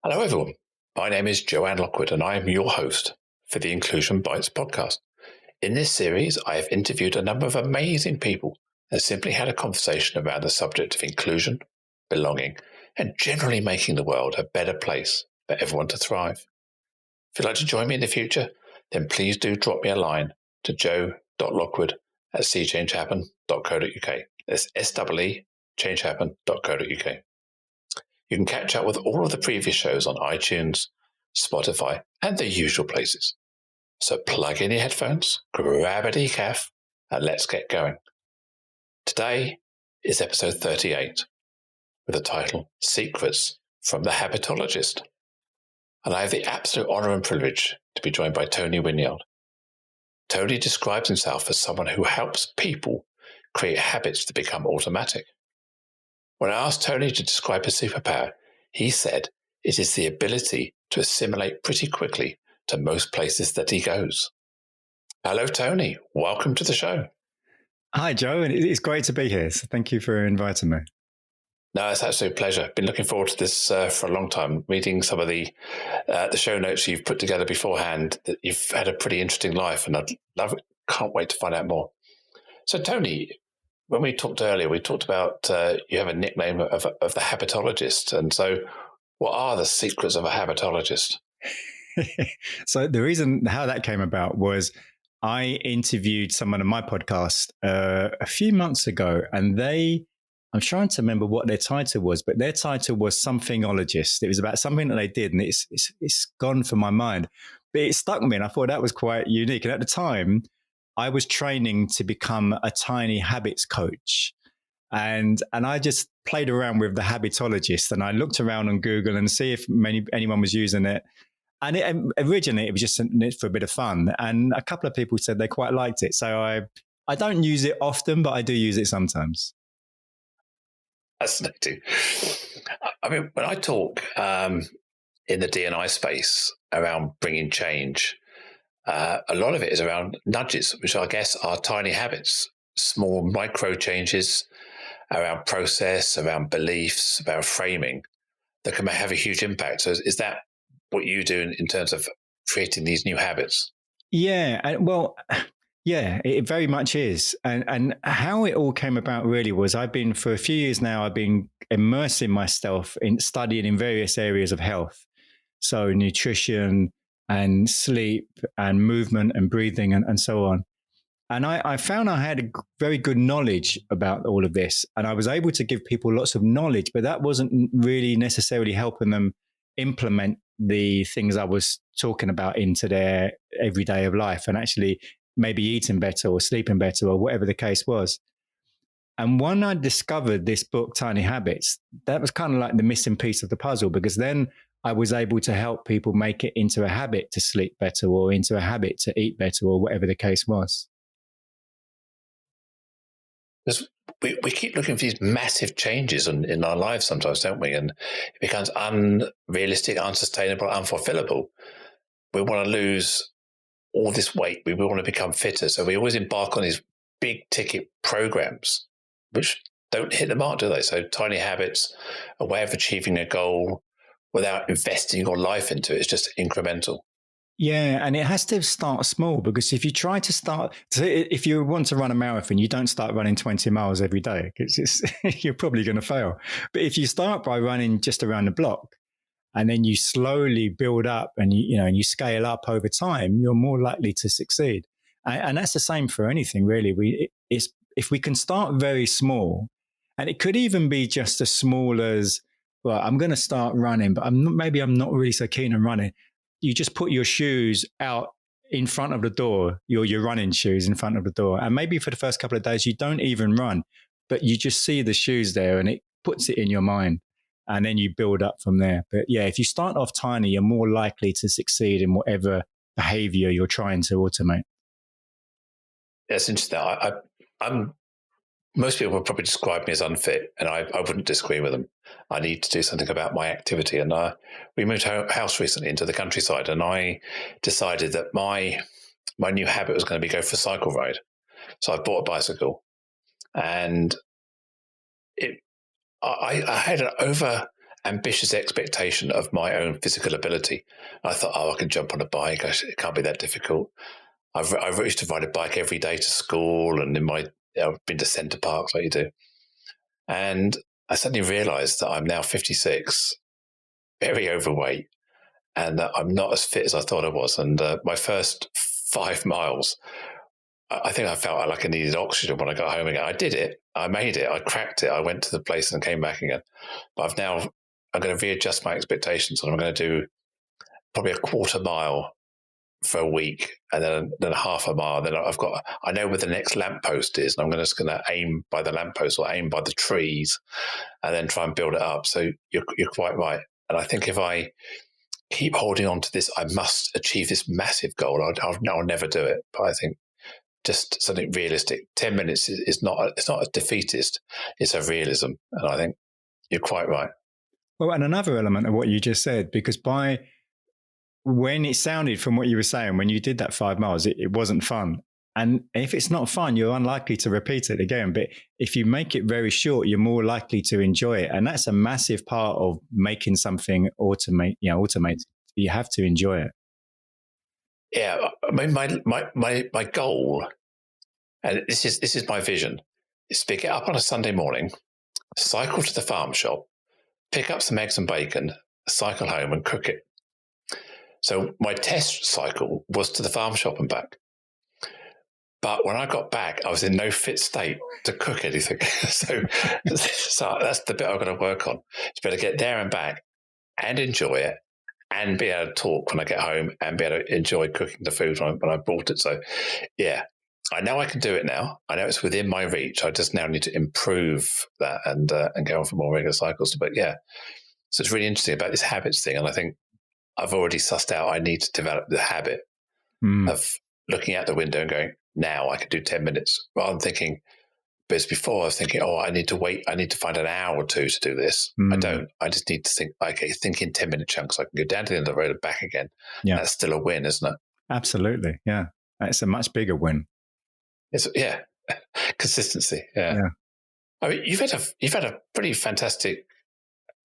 Hello everyone, my name is Joanne Lockwood and I am your host for the Inclusion Bites podcast. In this series, I have interviewed a number of amazing people and simply had a conversation around the subject of inclusion, belonging, and generally making the world a better place for everyone to thrive. If you'd like to join me in the future, then please do drop me a line to joe.lockwood@seechangehappen.co.uk. That's SEE changehappen.co.uk. You can catch up with all of the previous shows on iTunes, Spotify, and the usual places. So plug in your headphones, grab a decaf, and let's get going. Today is episode 38 with the title Secrets from the Habitologist. And I have the absolute honour and privilege to be joined by Tony Wynyard. Tony describes himself as someone who helps people create habits to become automatic. When I asked Tony to describe his superpower, he said it is the ability to assimilate pretty quickly to most places that he goes. Hello, Tony. Welcome to the show. Hi, Joe. And it's great to be here. So thank you for inviting me. No, it's an absolute pleasure. Been looking forward to this for a long time. Reading some of the show notes you've put together beforehand, that you've had a pretty interesting life, and can't wait to find out more. So, Tony, when we talked earlier, we talked about you have a nickname of the habitologist. And so what are the secrets of a habitologist? So the reason how that came about was I interviewed someone on my podcast a few months ago, and I'm trying to remember what their title was, but their title was somethingologist. It was about something that they did, and it's gone from my mind. But it stuck me, and I thought that was quite unique. And at the time, I was training to become a tiny habits coach. And I just played around with the habitologist, and I looked around on Google and see if anyone was using it. And originally it was just for a bit of fun. And a couple of people said they quite liked it. So I don't use it often, but I do use it sometimes. Fascinating. I mean, when I talk in the D&I space around bringing change, a lot of it is around nudges, which I guess are tiny habits, small micro changes around process, around beliefs, about framing that can have a huge impact. So is that what you do in terms of creating these new habits? Yeah, well, yeah, it very much is. And how it all came about really was for a few years now, I've been immersing myself in studying in various areas of health. So nutrition and sleep and movement and breathing and so on. And I found I had a very good knowledge about all of this. And I was able to give people lots of knowledge, but that wasn't really necessarily helping them implement the things I was talking about into their everyday of life, and actually maybe eating better or sleeping better or whatever the case was. And when I discovered this book, Tiny Habits, that was kind of like the missing piece of the puzzle, because then I was able to help people make it into a habit to sleep better or into a habit to eat better or whatever the case was. Because we keep looking for these massive changes in our lives sometimes, don't we? And it becomes unrealistic, unsustainable, unfulfillable. We want to lose all this weight. We want to become fitter. So we always embark on these big ticket programs, which don't hit the mark, do they? So tiny habits, a way of achieving a goal without investing your life into it, is just incremental. Yeah, and it has to start small, because if you try to if you want to run a marathon, you don't start running 20 miles every day, because you're probably going to fail. But if you start by running just around the block, and then you slowly build up and you scale up over time, you're more likely to succeed. And that's the same for anything, really. If we can start very small, and it could even be just as small as, well, I'm going to start running, but maybe I'm not really so keen on running. You just put your shoes out in front of the door, your running shoes in front of the door. And maybe for the first couple of days, you don't even run, but you just see the shoes there and it puts it in your mind. And then you build up from there. But yeah, if you start off tiny, you're more likely to succeed in whatever behavior you're trying to automate. That's interesting. Most people would probably describe me as unfit, and I wouldn't disagree with them. I need to do something about my activity. And we moved house recently into the countryside, and I decided that my new habit was going to be go for a cycle ride. So I bought a bicycle, and I had an over ambitious expectation of my own physical ability. I thought, I can jump on a bike. It can't be that difficult. I used to ride a bike every day to school, and I've been to Centre Parks like you do. And I suddenly realised that I'm now 56, very overweight, and that I'm not as fit as I thought I was. And my first 5 miles, I think I felt like I needed oxygen when I got home again. I did it. I made it. I cracked it. I went to the place and came back again. But I'm going to readjust my expectations, and I'm going to do probably a quarter mile for a week, and then half a mile. Then I know where the next lamppost is, and I'm just going to aim by the lamppost or aim by the trees, and then try and build it up. So you're quite right. And I think if I keep holding on to this, I must achieve this massive goal, I'll never do it. But I think just something realistic. 10 minutes is not. It's not a defeatist. It's a realism, and I think you're quite right. Well, and another element of what you just said, because when it sounded from what you were saying, when you did that 5 miles, it wasn't fun. And if it's not fun, you're unlikely to repeat it again. But if you make it very short, you're more likely to enjoy it. And that's a massive part of making something automated. You have to enjoy it. Yeah, I mean, my goal, and this is my vision, is to get up on a Sunday morning, cycle to the farm shop, pick up some eggs and bacon, cycle home and cook it. So my test cycle was to the farm shop and back. But when I got back, I was in no fit state to cook anything. so that's the bit I've got to work on. It's better get there and back and enjoy it, and be able to talk when I get home, and be able to enjoy cooking the food when I bought it. So, yeah, I know I can do it now. I know it's within my reach. I just now need to improve that and go on for more regular cycles. But yeah, so it's really interesting about this habits thing. And I think I've already sussed out I need to develop the habit of looking out the window and going, now I can do 10 minutes, rather than thinking, but before I was thinking, I need to wait. I need to find an hour or two to do this. I don't. I just need to think, okay, think in 10-minute chunks. I can go down to the end of the road and back again. Yeah. That's still a win, isn't it? Absolutely. Yeah. It's a much bigger win. Consistency. Yeah. I mean, you've had a pretty fantastic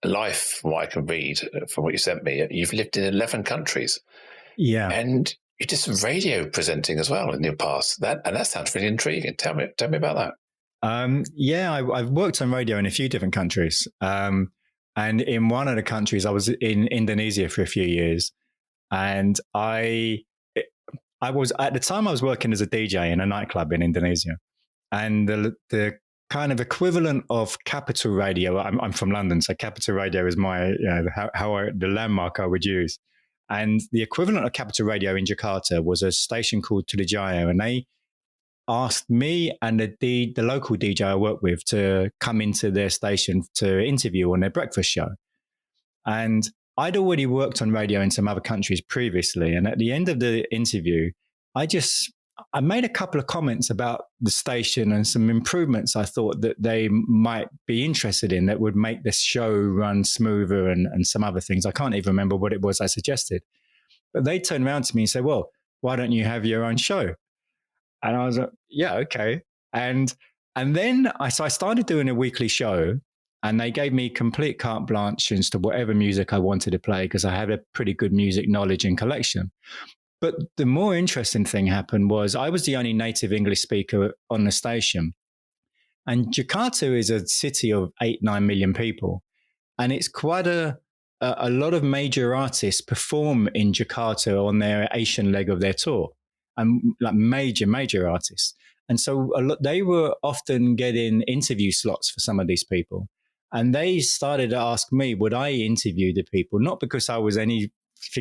life from what I can read from what you sent me. You've lived in 11 countries. Yeah. And you did some radio presenting as well in your past. That sounds really intriguing. Tell me about that. I've worked on radio in a few different countries. And in one of the countries, I was in Indonesia for a few years. And I was, at the time I was working as a DJ in a nightclub in Indonesia. And the kind of equivalent of Capital Radio, I'm from London, so Capital Radio is my, the landmark I would use. And the equivalent of Capital Radio in Jakarta was a station called Tulajaya, and they asked me and the local DJ I work with to come into their station to interview on their breakfast show. And I'd already worked on radio in some other countries previously. And at the end of the interview, I made a couple of comments about the station and some improvements I thought that they might be interested in that would make this show run smoother, and some other things. I can't even remember what it was I suggested. But they turned around to me and said, well, why don't you have your own show? And I was like, yeah, okay. And then I started doing a weekly show, and they gave me complete carte blanche as to whatever music I wanted to play, because I had a pretty good music knowledge and collection. But the more interesting thing happened was I was the only native English speaker on the station. And Jakarta is a city of 8-9 million people. And it's quite a lot of major artists perform in Jakarta on their Asian leg of their tour. And like major artists. And so they were often getting interview slots for some of these people. And they started to ask me, would I interview the people? Not because I was anything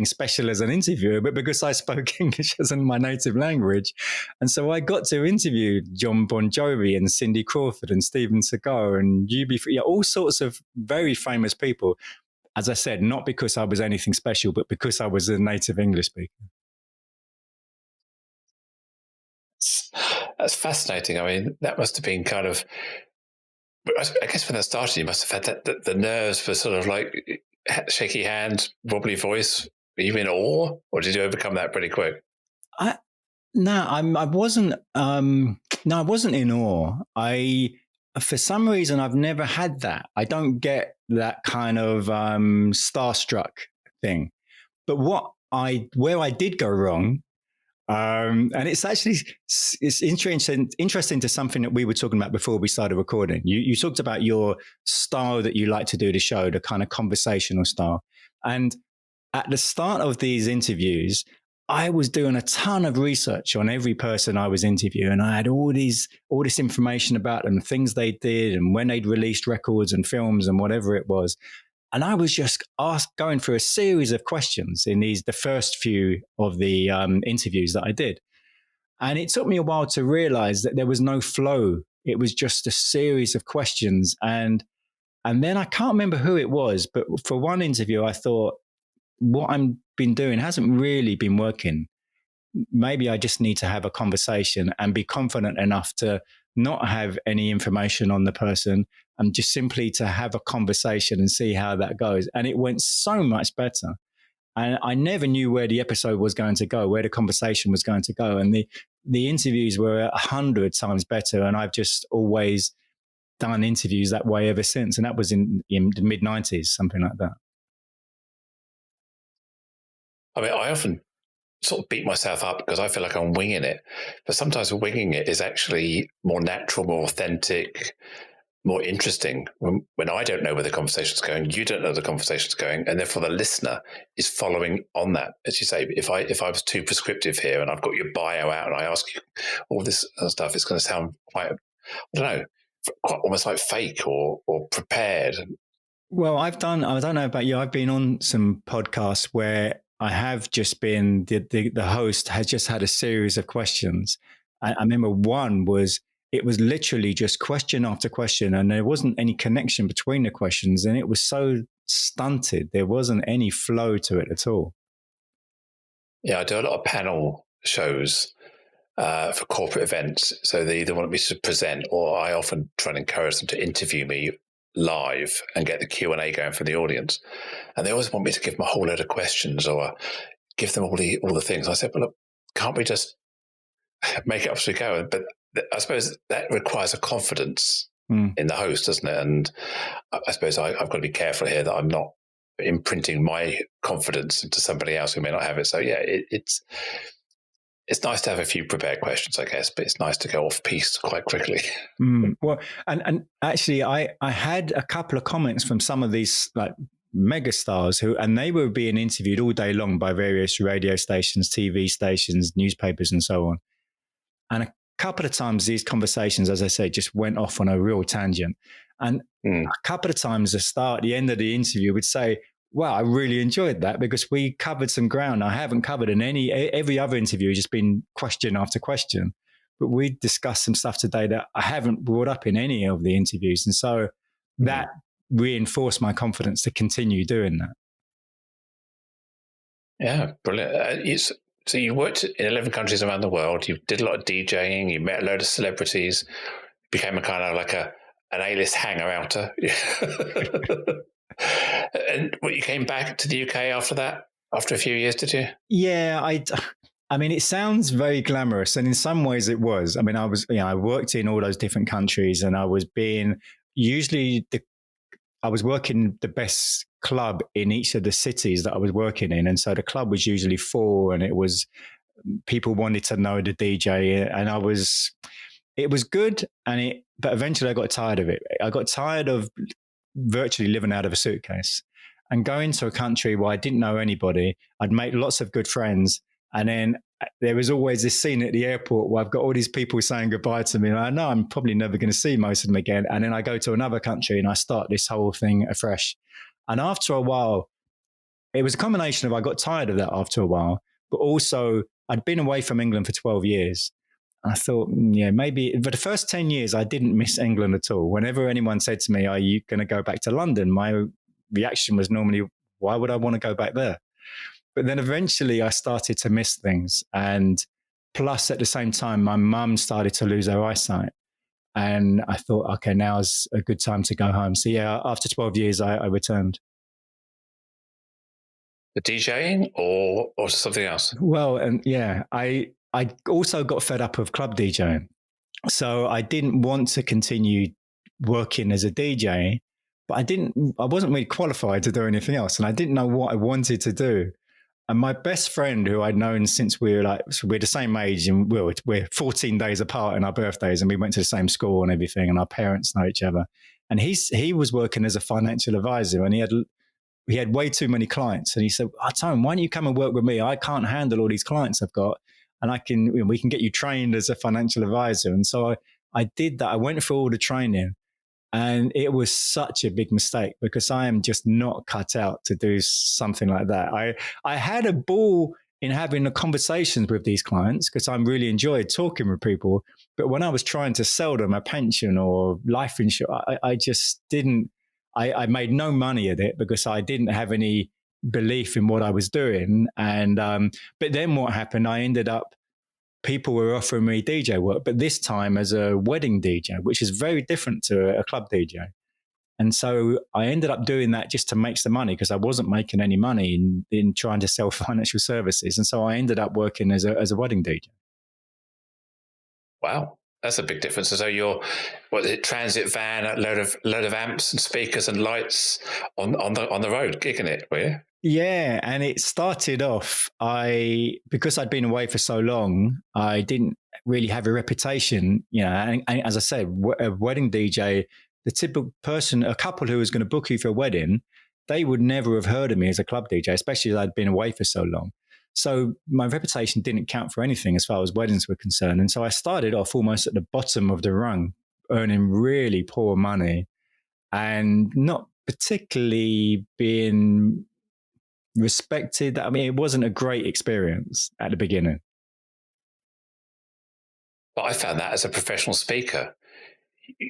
special as an interviewer, but because I spoke English as my native language. And so I got to interview John Bon Jovi and Cindy Crawford and Steven Seagal and UB40, all sorts of very famous people. As I said, not because I was anything special, but because I was a native English speaker. That's fascinating. I mean, that must have been kind of, I guess when that started, you must have had that the nerves for sort of like shaky hand, wobbly voice. Were you in awe, or did you overcome that pretty quick? I wasn't in awe. For some reason, I've never had that. I don't get that kind of starstruck thing. But where I did go wrong, and it's actually it's interesting to something that we were talking about before we started recording. You talked about your style that you like to do the show, the kind of conversational style, and at the start of these interviews, I was doing a ton of research on every person I was interviewing. I had all this information about them, things they did, and when they'd released records and films and whatever it was. And I was just going through a series of questions in the first few of the interviews that I did. And it took me a while to realize that there was no flow. It was just a series of questions. And then I can't remember who it was, but for one interview, I thought, what I've been doing hasn't really been working. Maybe I just need to have a conversation and be confident enough to not have any information on the person and just simply to have a conversation and see how that goes. And it went so much better. And I never knew where the episode was going to go, where the conversation was going to go. And the interviews were 100 times better. And I've just always done interviews that way ever since. And that was in the mid-90s, something like that. I mean, I often sort of beat myself up because I feel like I'm winging it. But sometimes winging it is actually more natural, more authentic, more interesting. When I don't know where the conversation's going, you don't know the conversation's going, and therefore the listener is following on that. As you say, if I was too prescriptive here and I've got your bio out and I ask you all this stuff, it's going to sound quite, I don't know, quite almost like fake or prepared. Well, I don't know about you. I've been on some podcasts where I have just been, the host has just had a series of questions. I remember it was literally just question after question, and there wasn't any connection between the questions, and it was so stunted. There wasn't any flow to it at all. Yeah, I do a lot of panel shows for corporate events. So they either want me to present, or I often try and encourage them to interview me live and get the Q&A going for the audience. And they always want me to give them a whole load of questions or give them all the things. I said, well, look, can't we just make it up as we go? But I suppose that requires a confidence in the host, doesn't it? And I suppose I've got to be careful here that I'm not imprinting my confidence into somebody else who may not have it. So yeah, it's nice to have a few prepared questions, I guess, but it's nice to go off piece quite quickly. Well, and actually, I had a couple of comments from some of these like megastars and they were being interviewed all day long by various radio stations, TV stations, newspapers, and so on. And a couple of times these conversations, as I say, just went off on a real tangent. And a couple of times the end of the interview would say, wow, I really enjoyed that because we covered some ground I haven't covered in every other interview, just been question after question. But we discussed some stuff today that I haven't brought up in any of the interviews. And so that reinforced my confidence to continue doing that. Yeah, brilliant. So you worked in 11 countries around the world. You did a lot of DJing. You met a load of celebrities. Became a kind of like an A-list hanger-outer. And you came back to the UK after that? After a few years, did you? Yeah, I mean, it sounds very glamorous, and in some ways it was. I mean, I worked in all those different countries, and I was working the best club in each of the cities that I was working in, and so the club was usually full, and people wanted to know the DJ, and it was good, but eventually I got tired of it. I got tired of virtually living out of a suitcase and going to a country where I didn't know anybody. I'd make lots of good friends. And then there was always this scene at the airport where I've got all these people saying goodbye to me. And I know I'm probably never going to see most of them again. And then I go to another country and I start this whole thing afresh. And after a while, it was a combination of I got tired of that after a while, but also I'd been away from England for 12 years. I thought, yeah, maybe for the first 10 years, I didn't miss England at all. Whenever anyone said to me, are you going to go back to London? My reaction was normally, why would I want to go back there? But then eventually I started to miss things. And plus at the same time, my mum started to lose her eyesight. And I thought, okay, now's a good time to go home. So yeah, after 12 years, I returned. The DJing or something else? Well, and yeah, I also got fed up of club DJing. So I didn't want to continue working as a DJ, but I wasn't really qualified to do anything else. And I didn't know what I wanted to do. And my best friend, who I'd known since we were we're the same age, and we're 14 days apart in our birthdays, and we went to the same school and everything, and our parents know each other. And he was working as a financial advisor, and he had way too many clients. And he said, Tom, why don't you come and work with me? I can't handle all these clients I've got, and we can get you trained as a financial advisor. And so I did that. I went through all the training. And it was such a big mistake because I am just not cut out to do something like that. I had a ball in having the conversations with these clients because I really enjoyed talking with people. But when I was trying to sell them a pension or life insurance, I just didn't. I made no money at it because I didn't have any belief in what I was doing. And but then what happened? I ended up. People were offering me DJ work, but this time as a wedding DJ, which is very different to a club DJ. And so I ended up doing that just to make some money because I wasn't making any money in trying to sell financial services. And so I ended up working as a wedding DJ. Wow, that's a big difference. So you're transit van, a load of amps and speakers and lights on the road, gigging it, were you? Yeah, and it started off, because I'd been away for so long, I didn't really have a reputation, and as I said, a wedding DJ, the typical person, a couple who was going to book you for a wedding, they would never have heard of me as a club DJ, especially as I'd been away for so long. So my reputation didn't count for anything as far as weddings were concerned. And so I started off almost at the bottom of the rung, earning really poor money and not particularly being respected. I mean, it wasn't a great experience at the beginning. But I found that as a professional speaker,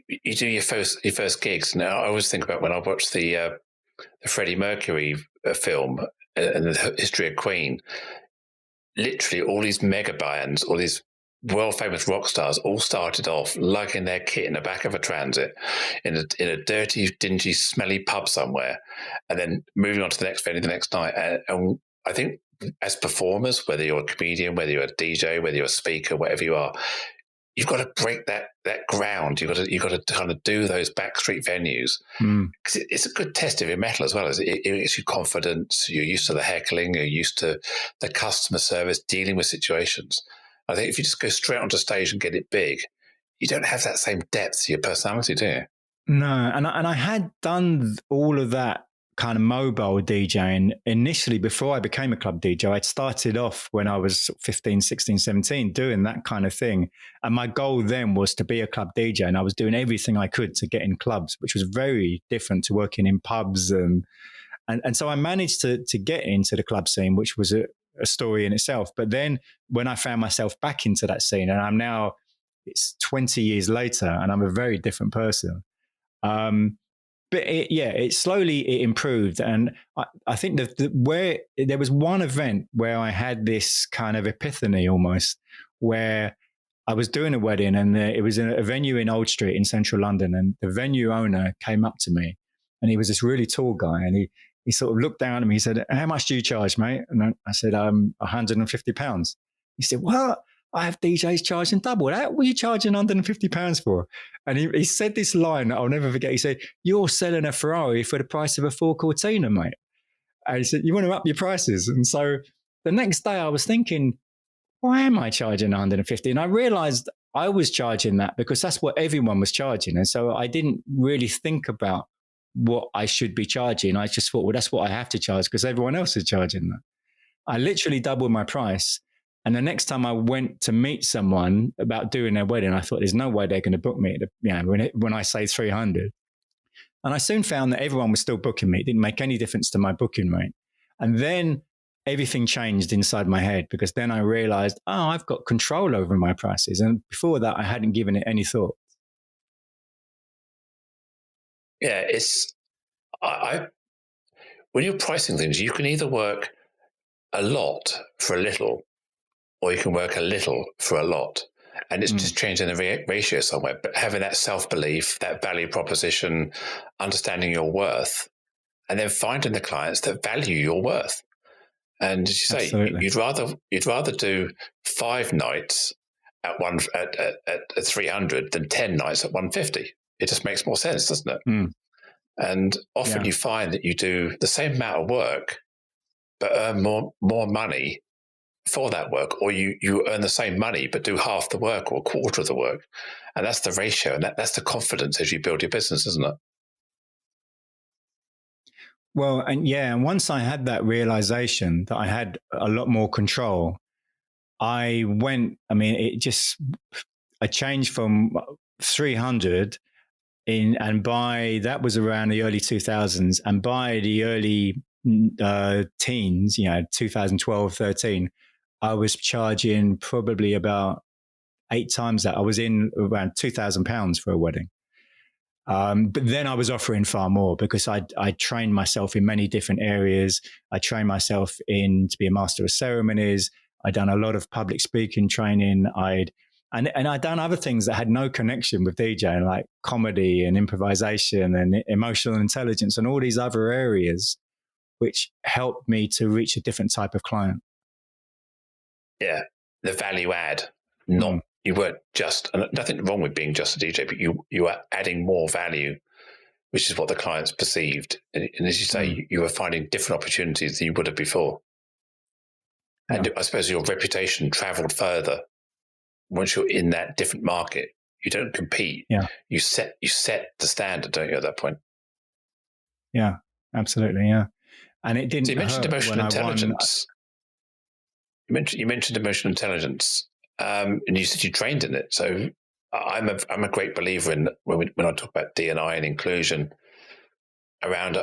you do your first gigs. Now, I always think about when I watched the Freddie Mercury film and the history of Queen. Literally, all these mega bands, all these world famous rock stars, all started off lugging their kit in the back of a transit in a dirty, dingy, smelly pub somewhere, and then moving on to the next venue the next night. And I think as performers, whether you're a comedian, whether you're a DJ, whether you're a speaker, whatever you are, you've got to break that ground. You've got to kind of do those backstreet venues because it's a good test of your mettle as well. It gives you confidence. You're used to the heckling. You're used to the customer service, dealing with situations. I think if you just go straight onto stage and get it big, you don't have that same depth to your personality, do you? No, and I had done all of that kind of mobile DJing initially before I became a club DJ. I'd started off when I was 15, 16, 17 doing that kind of thing. And my goal then was to be a club DJ. And I was doing everything I could to get in clubs, which was very different to working in pubs. And so I managed to get into the club scene, which was a story in itself. But then when I found myself back into that scene, and it's 20 years later, and I'm a very different person. But it slowly improved. And I think where there was one event where I had this kind of epiphany almost, where I was doing a wedding and it was a venue in Old Street in central London. And the venue owner came up to me and he was this really tall guy. And he sort of looked down at me. He said, "How much do you charge, mate?" And I said, £150. He said, "What? I have DJs charging double that. What are you charging £150 for?" And he said this line that I'll never forget. He said, "You're selling a Ferrari for the price of a 4 Cortina, mate." And he said, "You want to up your prices?" And so the next day I was thinking, why am I charging 150? And I realized I was charging that because that's what everyone was charging. And so I didn't really think about what I should be charging. I just thought, well, that's what I have to charge because everyone else is charging that. I literally doubled my price. And the next time I went to meet someone about doing their wedding, I thought, there's no way they're going to book me when I say 300. And I soon found that everyone was still booking me. It didn't make any difference to my booking rate. And then everything changed inside my head because then I realized, I've got control over my prices. And before that, I hadn't given it any thought. Yeah, when you're pricing things, you can either work a lot for a little, or you can work a little for a lot. And it's just changing the ratio somewhere. But having that self-belief, that value proposition, understanding your worth, and then finding the clients that value your worth. And as you say, Absolutely. you'd rather do 5 nights at 300 than 10 nights at 150. it just makes more sense, doesn't it? Mm. And often you find that you do the same amount of work, but earn more money for that work, or you earn the same money but do half the work or a quarter of the work. And that's the ratio, and that's the confidence as you build your business, isn't it? Well, and once I had that realization that I had a lot more control, I changed from 300 and by that was around the early 2000s, and by the early teens, 2012, 13, I was charging probably about 8 times that. I was in around £2,000 for a wedding. But then I was offering far more because I trained myself in many different areas. I trained myself to be a master of ceremonies. I'd done a lot of public speaking training. I'd done other things that had no connection with DJing, like comedy and improvisation and emotional intelligence and all these other areas, which helped me to reach a different type of client. Yeah, the value add, not you weren't just, and nothing wrong with being just a DJ, but you are adding more value, which is what the clients perceived. And as you say, you were finding different opportunities than you would have before. And I suppose your reputation traveled further once you're in that different market. You don't compete. Yeah. You set the standard, don't you, at that point? Yeah, absolutely. Yeah. And it didn't. So you mentioned emotional intelligence. You mentioned emotional intelligence, and you said you trained in it. So I'm a great believer in when I talk about D&I and inclusion. Around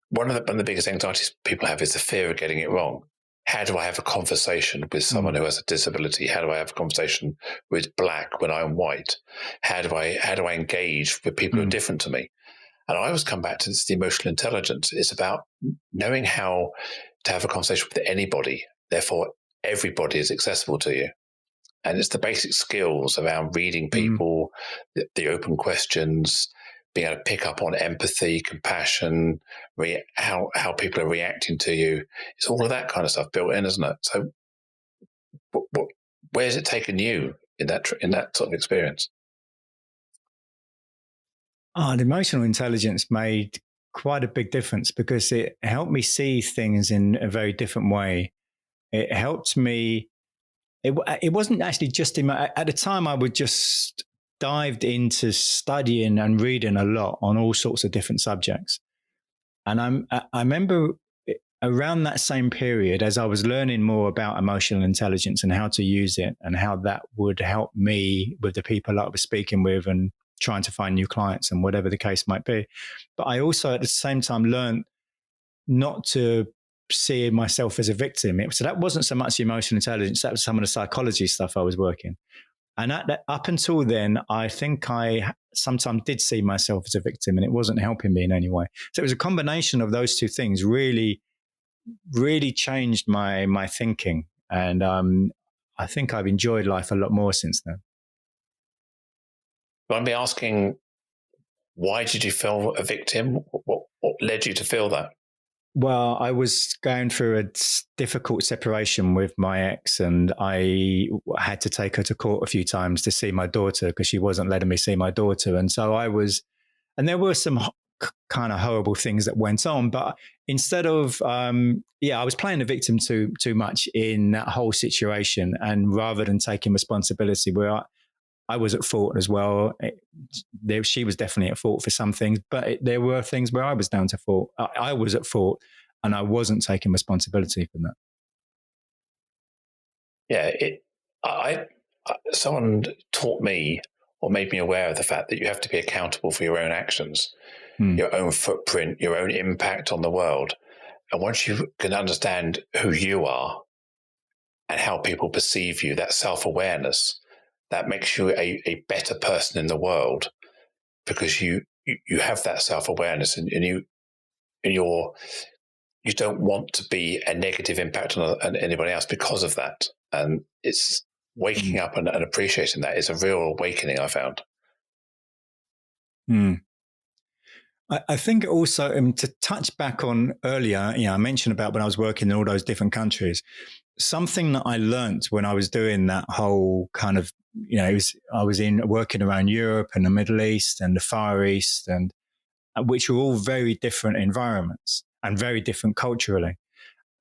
one of the biggest anxieties people have is the fear of getting it wrong. How do I have a conversation with someone who has a disability? How do I have a conversation with black when I'm white? How do I engage with people who are different to me? And I always come back to this: the emotional intelligence is about knowing how to have a conversation with anybody. Therefore, everybody is accessible to you. And it's the basic skills around reading people, the open questions, being able to pick up on empathy, compassion, how people are reacting to you. It's all of that kind of stuff built in, isn't it? So where's it taken you in that sort of experience? The emotional intelligence made quite a big difference because it helped me see things in a very different way. It helped me. It wasn't actually just at the time. I would just dived into studying and reading a lot on all sorts of different subjects. And I remember around that same period, as I was learning more about emotional intelligence and how to use it and how that would help me with the people that I was speaking with and trying to find new clients and whatever the case might be. But I also at the same time learned not to see myself as a victim. So that wasn't so much emotional intelligence, that was some of the psychology stuff I was working. And up until then, I think I sometimes did see myself as a victim and it wasn't helping me in any way. So it was a combination of those two things really, really changed my thinking. And I think I've enjoyed life a lot more since then. I'd be asking, why did you feel a victim? What led you to feel that? Well, I was going through a difficult separation with my ex, and I had to take her to court a few times to see my daughter because she wasn't letting me see my daughter. And so and there were some kind of horrible things that went on. But instead of, I was playing the victim too much in that whole situation. And rather than taking responsibility, where I was at fault as well. She was definitely at fault for some things, but there were things where I was down to fault. I was at fault and I wasn't taking responsibility for that. Yeah, someone taught me or made me aware of the fact that you have to be accountable for your own actions, your own footprint, your own impact on the world. And once you can understand who you are and how people perceive you, that self-awareness, that makes you a better person in the world because you have that self-awareness and you don't want to be a negative impact on anybody else because of that. And it's waking up and appreciating that is a real awakening, I found. I think also to touch back on earlier, I mentioned about when I was working in all those different countries. something that I learnt when I was doing that whole kind of, I was working around Europe and the Middle East and the Far East, and which were all very different environments and very different culturally.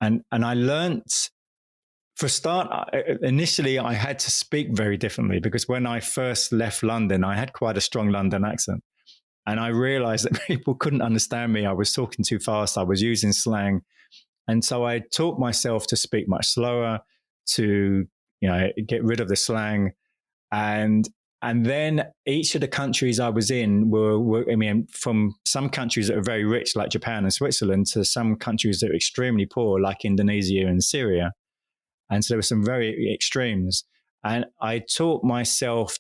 And I learnt, for a start, initially I had to speak very differently, because when I first left London, I had quite a strong London accent. And I realized that people couldn't understand me. I was talking too fast. I was using slang. And so I taught myself to speak much slower, to, get rid of the slang. And then each of the countries I was in were, from some countries that are very rich, like Japan and Switzerland, to some countries that are extremely poor, like Indonesia and Syria. And so there were some very extremes. And I taught myself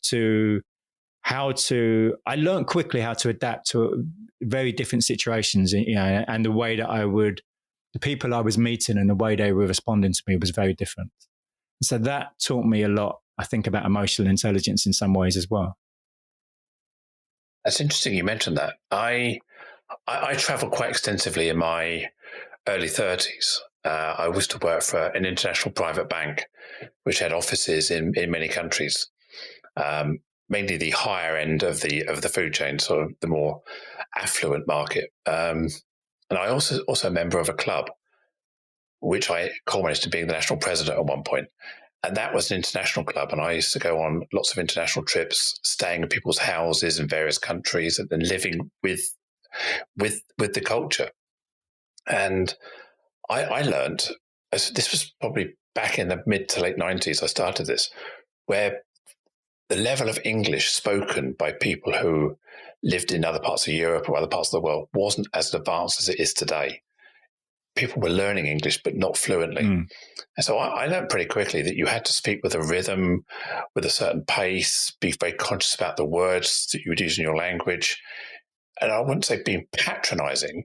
I learned quickly how to adapt to very different situations, and the way that the people I was meeting and the way they were responding to me was very different. So that taught me a lot, I think, about emotional intelligence in some ways as well. That's interesting you mentioned that. I traveled quite extensively in my early 30s. I used to work for an international private bank, which had offices in many countries, mainly the higher end of the food chain, sort of the more affluent market. And I also a member of a club, which I culminated to being the national president at one point. And that was an international club. And I used to go on lots of international trips, staying in people's houses in various countries and then living with the culture. And I learned, this was probably back in the mid to late 90s, I started this, where the level of English spoken by people who lived in other parts of Europe or other parts of the world wasn't as advanced as it is today. People were learning English, but not fluently. And so I learned pretty quickly that you had to speak with a rhythm, with a certain pace, be very conscious about the words that you would use in your language. And I wouldn't say being patronizing,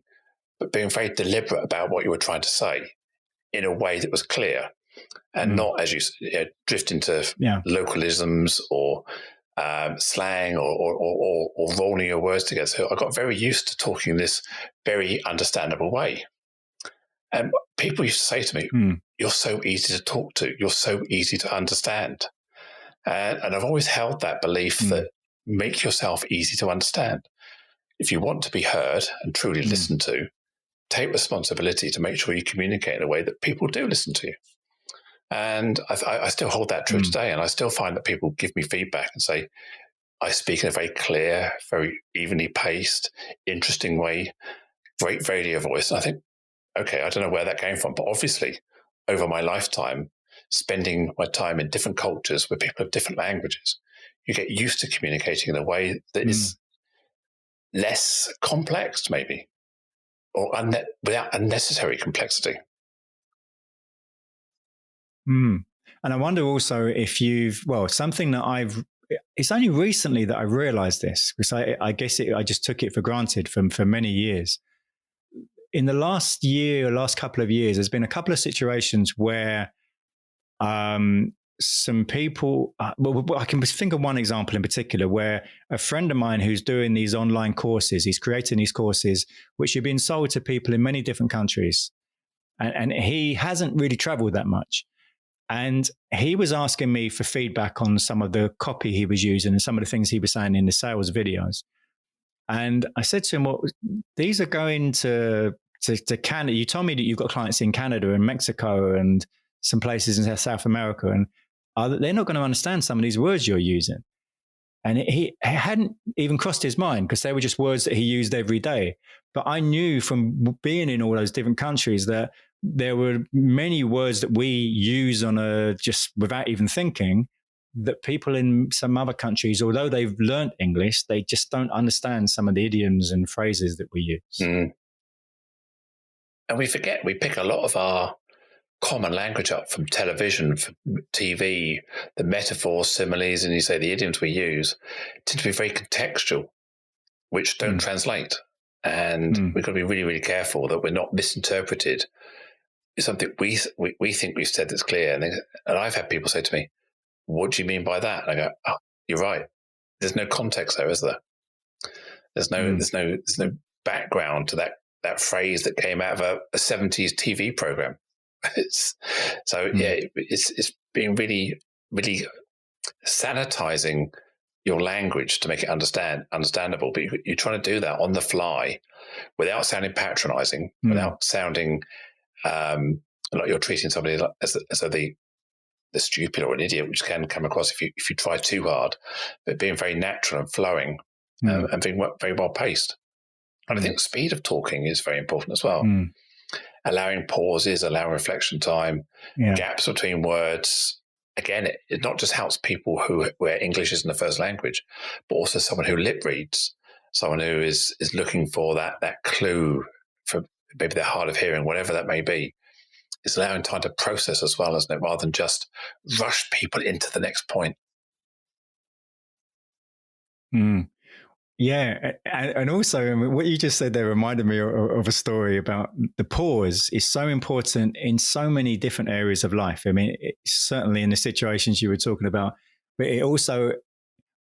but being very deliberate about what you were trying to say in a way that was clear and not, as you drift into localisms or slang or rolling your words together. So I got very used to talking this very understandable way. And people used to say to me, you're so easy to talk to. You're so easy to understand. And I've always held that belief that make yourself easy to understand. If you want to be heard and truly listened to, take responsibility to make sure you communicate in a way that people do listen to you. And I still hold that true today. And I still find that people give me feedback and say, I speak in a very clear, very evenly paced, interesting way, great radio voice. And I think, okay, I don't know where that came from, but obviously over my lifetime, spending my time in different cultures with people of different languages, you get used to communicating in a way that is less complex, maybe, or without unnecessary complexity. And I wonder also if something that it's only recently that I realized this, because I guess I just took it for granted for many years. In the last couple of years, there's been a couple of situations where some people, I can think of one example in particular where a friend of mine who's doing these online courses, he's creating these courses, which have been sold to people in many different countries. And he hasn't really traveled that much. And he was asking me for feedback on some of the copy he was using and some of the things he was saying in the sales videos. And I said to him, well, these are going to Canada. You told me that you've got clients in Canada and Mexico and some places in South America, and they're not going to understand some of these words you're using. And he hadn't even crossed his mind, because they were just words that he used every day. But I knew from being in all those different countries that there were many words that we use just without even thinking, that people in some other countries, although they've learnt English, they just don't understand some of the idioms and phrases that we use. And we forget, we pick a lot of our common language up from television, from TV, the metaphors, similes, and you say the idioms we use tend to be very contextual, which don't translate. And we've got to be really, really careful that we're not misinterpreted. It's something we think we've said that's clear. And I've had people say to me, what do you mean by that? And I go, oh, you're right. There's no context there, is there? There's no background to that phrase that came out of a 70s TV program. It's being really, really sanitizing your language to make it understandable. But you're trying to do that on the fly without sounding patronizing, without sounding like you're treating somebody as the stupid or an idiot, which can come across if you try too hard, but being very natural and flowing and being very well paced. And I think the speed of talking is very important as well. Allowing pauses, allowing reflection time, gaps between words. Again, it not just helps people where English isn't the first language, but also someone who lip reads, someone who is looking for that clue for maybe they're hard of hearing, whatever that may be. It's allowing time to process as well, isn't it, rather than just rush people into the next point. Yeah, and also what you just said there reminded me of a story about the pause is so important in so many different areas of life. I mean, certainly in the situations you were talking about, but it also,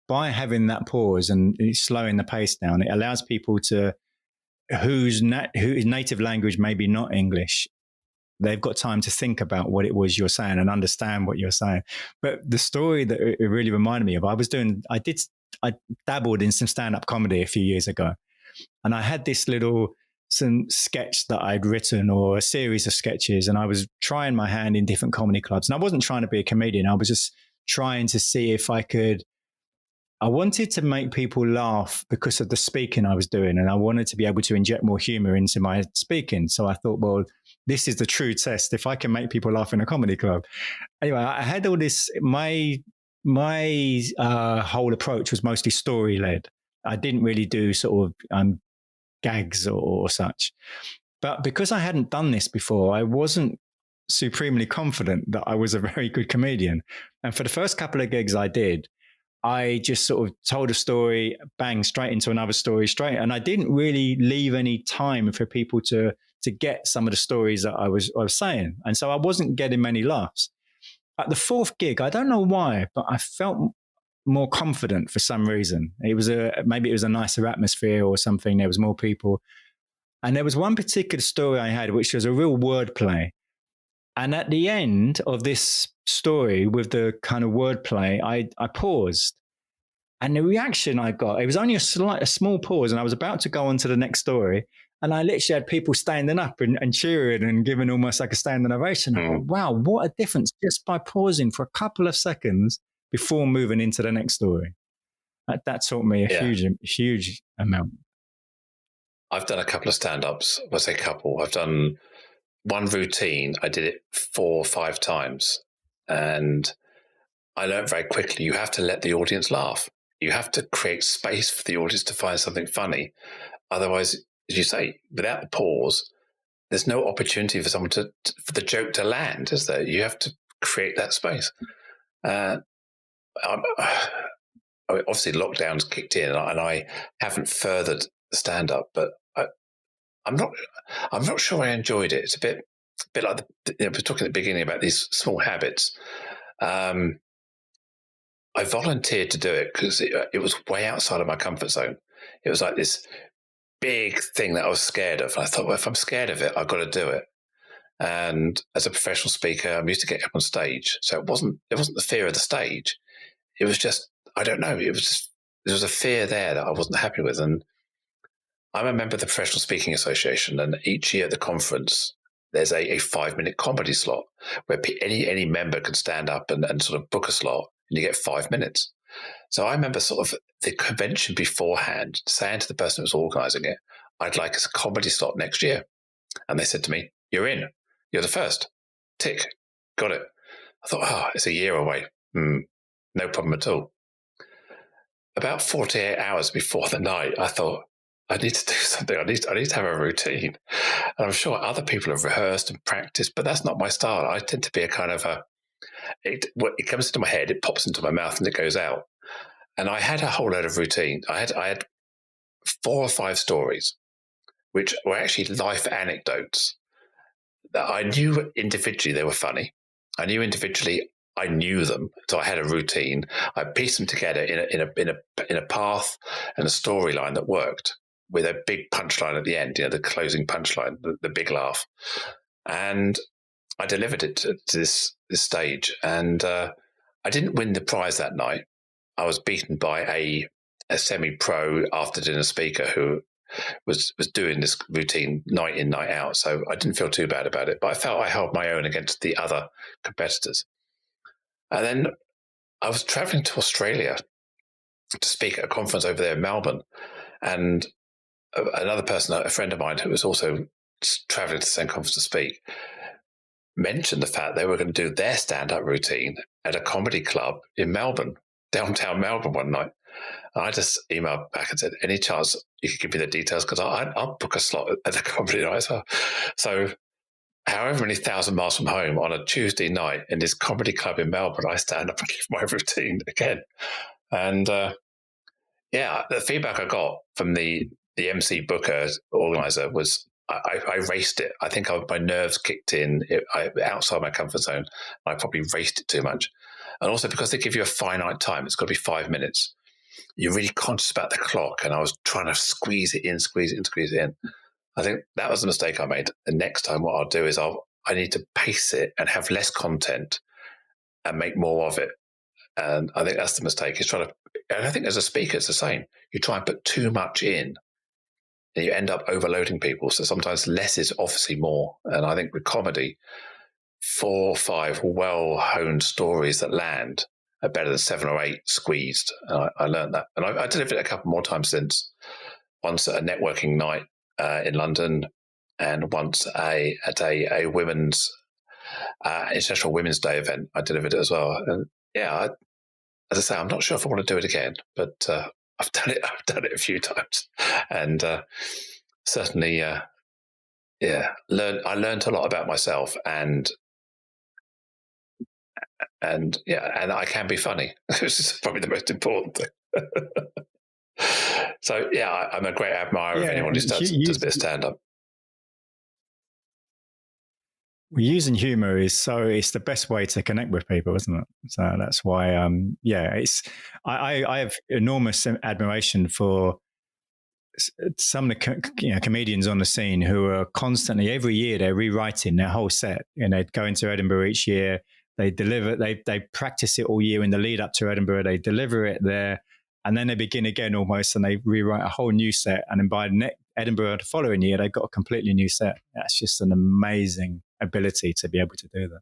by having that pause and slowing the pace down, it allows people whose native language maybe not English, they've got time to think about what it was you're saying and understand what you're saying. But the story that it really reminded me of, I dabbled in some stand-up comedy a few years ago, and I had some sketch that I'd written, or a series of sketches, and I was trying my hand in different comedy clubs. And I wasn't trying to be a comedian. I was just trying to see if I wanted to make people laugh because of the speaking I was doing, and I wanted to be able to inject more humor into my speaking. So I thought, well, this is the true test. If I can make people laugh in a comedy club. Anyway, I had all this, my whole approach was mostly story led. I didn't really do sort of gags or such. But because I hadn't done this before, I wasn't supremely confident that I was a very good comedian. And for the first couple of gigs I did, I just sort of told a story, bang, straight into another story, straight. And I didn't really leave any time for people to get some of the stories that I was saying. And so I wasn't getting many laughs. At the fourth gig, I don't know why, but I felt more confident for some reason. Maybe it was a nicer atmosphere or something. There was more people. And there was one particular story I had, which was a real wordplay. And at the end of this story with the kind of wordplay, I paused. And the reaction I got, it was only a small pause, and I was about to go on to the next story. And I literally had people standing up and cheering and giving almost like a standing ovation. I thought, wow, what a difference just by pausing for a couple of seconds before moving into the next story. That taught me a huge amount. I've done a couple of stand-ups. I say couple. I've done one routine. I did it 4 or 5 times. And I learned very quickly, you have to let the audience laugh. You have to create space for the audience to find something funny. Otherwise, as you say, without the pause, there's no opportunity for someone for the joke to land, is there? You have to create that space. Obviously, lockdown's kicked in, and I haven't furthered the stand-up, but I'm not sure I enjoyed it. It's a bit like we were talking at the beginning about these small habits. I volunteered to do it because it was way outside of my comfort zone. It was like this big thing that I was scared of. And I thought, well, if I'm scared of it, I've got to do it. And as a professional speaker, I'm used to getting up on stage. So it wasn't the fear of the stage. It was just, I don't know. There was a fear there that I wasn't happy with. And I'm a member of the Professional Speaking Association. And each year at the conference, there's a 5-minute comedy slot where any member can stand up and sort of book a slot, and you get 5 minutes. So I remember sort of the convention beforehand saying to the person who was organising it, I'd like a comedy slot next year. And they said to me, you're in. You're the first. Tick. Got it. I thought, it's a year away. No problem at all. About 48 hours before the night, I thought, I need to do something. I need to have a routine. And I'm sure other people have rehearsed and practiced, but that's not my style. I tend to be a kind of it comes into my head, it pops into my mouth, and it goes out. And I had a whole load of routine. I had 4 or 5 stories, which were actually life anecdotes that I knew individually they were funny. I knew individually I knew them, so I had a routine. I pieced them together in a path and a storyline that worked, with a big punchline at the end. The closing punchline, the big laugh. And I delivered it to this stage, and I didn't win the prize that night. I was beaten by a semi-pro after-dinner speaker who was doing this routine night in, night out. So I didn't feel too bad about it, but I felt I held my own against the other competitors. And then I was traveling to Australia to speak at a conference over there in Melbourne, and another person, a friend of mine who was also traveling to the same conference to speak, mentioned the fact they were going to do their stand-up routine at a comedy club in Melbourne, downtown Melbourne, one night. And I just emailed back and said, any chance you could give me the details? Because I'll book a slot at the comedy night as well. So however many thousand miles from home on a Tuesday night in this comedy club in Melbourne, I stand up and give my routine again. And the feedback I got from the MC booker organizer was I raced it. I think my nerves kicked in outside my comfort zone. I probably raced it too much. And also because they give you a finite time, it's got to be 5 minutes. You're really conscious about the clock, and I was trying to squeeze it in. I think that was the mistake I made. The next time what I'll do is I need to pace it and have less content and make more of it. And I think that's the mistake, is trying to, and I think as a speaker, it's the same. You try and put too much in and you end up overloading people. So sometimes less is obviously more. And I think with comedy, 4 or 5 well-honed stories that land are better than 7 or 8 squeezed. And I learned that. And I delivered it a couple more times since. Once at a networking night in London, and once at a women's International Women's Day event. I delivered it as well. And as I say, I'm not sure if I want to do it again, but I've done it a few times, and certainly, I learned a lot about myself, and I can be funny, which is probably the most important thing. So I'm a great admirer of anyone who does a bit of stand up. Well, using humor it's the best way to connect with people, isn't it? So that's why, I have enormous admiration for some of the comedians on the scene who are constantly, every year, they're rewriting their whole set. And they go into Edinburgh each year. They deliver. They practice it all year in the lead up to Edinburgh. They deliver it there, and then they begin again almost, and they rewrite a whole new set. And then by Edinburgh the following year, they've got a completely new set. That's just an amazing ability to be able to do that.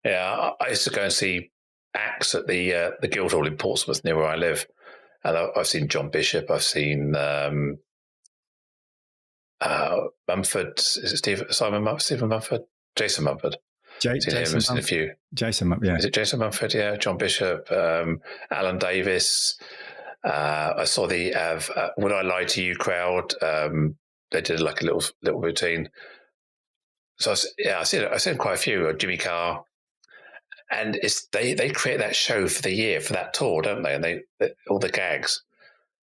Yeah, I used to go and see acts at the Guildhall in Portsmouth, near where I live, and I've seen John Bishop. I've seen Mumford. Is it Stephen Mumford? Jason Mumford. Jason seen a few. Jason Mumford, yeah. Is it Jason Mumford? Yeah, John Bishop, Alan Davis. I saw the "Would I Lie to You" crowd. They did like a little routine. So I've seen quite a few. Jimmy Carr, and they create that show for the year, for that tour, don't they? And they all the gags.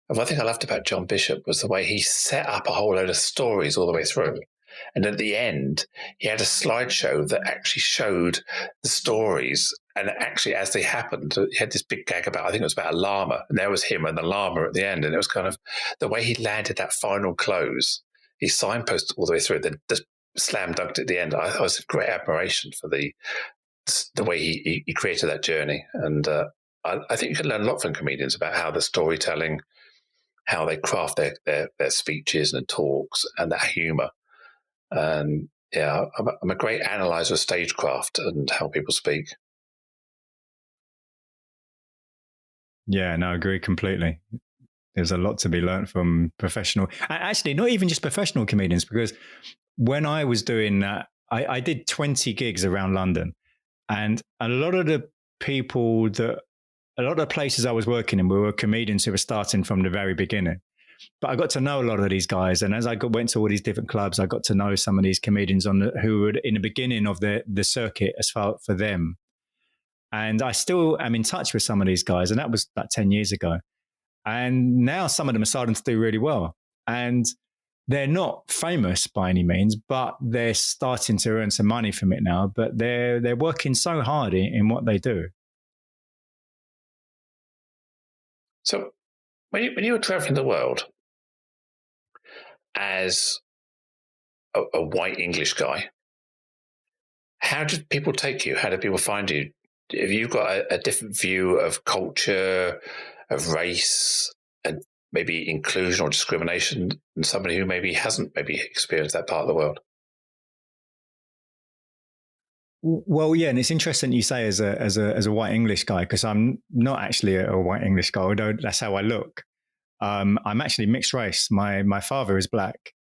And one thing I loved about John Bishop was the way he set up a whole load of stories all the way through. And at the end, he had a slideshow that actually showed the stories. And actually, as they happened, he had this big gag about, I think it was about a llama. And there was him and the llama at the end. And it was kind of the way he landed that final close. He signposted all the way through, then just slam dunked at the end. I was a great admiration for the way he created that journey. And I think you can learn a lot from comedians about how the storytelling, how they craft their speeches and talks, and that humour. And I'm a great analyzer of stagecraft and how people speak. Yeah, no, I agree completely. There's a lot to be learned from professional, actually, not even just professional comedians, because when I was doing that, I did 20 gigs around London, and a lot of the places I was working in were comedians who were starting from the very beginning. But I got to know a lot of these guys, and as I went to all these different clubs, I got to know some of these comedians who were in the beginning of the circuit as far for them. And I still am in touch with some of these guys, and that was about 10 years ago. And now some of them are starting to do really well. And they're not famous by any means, but they're starting to earn some money from it now. But they're working so hard in what they do. So when you were traveling the world as a white English guy, how did people take you? How did people find you? Have you got a different view of culture, of race, and maybe inclusion or discrimination than somebody who maybe hasn't maybe experienced that part of the world? Well, yeah, and it's interesting you say as a white English guy, because I'm not actually a white English guy, although that's how I look. I'm actually mixed race. My father is black.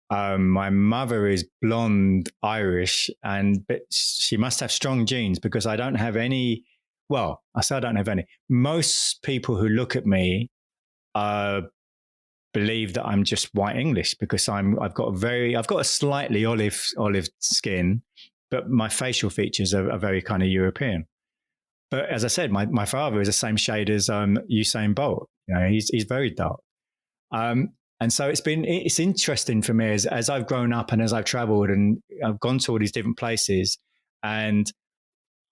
My mother is blonde Irish, but she must have strong genes because I don't have any. Well, I say I don't have any. Most people who look at me believe that I'm just white English because I've got a slightly olive skin, but my facial features are very kind of European. But as I said, my father is the same shade as Usain Bolt. He's very dark. And so it's interesting for me as I've grown up and as I've traveled and I've gone to all these different places, and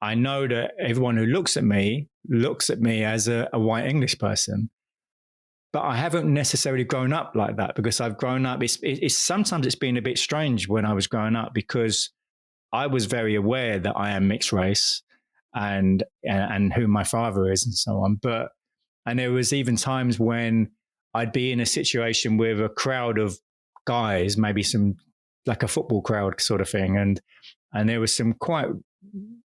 I know that everyone who looks at me as a white English person, but I haven't necessarily grown up like that because I've grown up. Sometimes it's been a bit strange when I was growing up because I was very aware that I am mixed race and who my father is and so on. And there was even times when I'd be in a situation with a crowd of guys, maybe some like a football crowd sort of thing, and there was some quite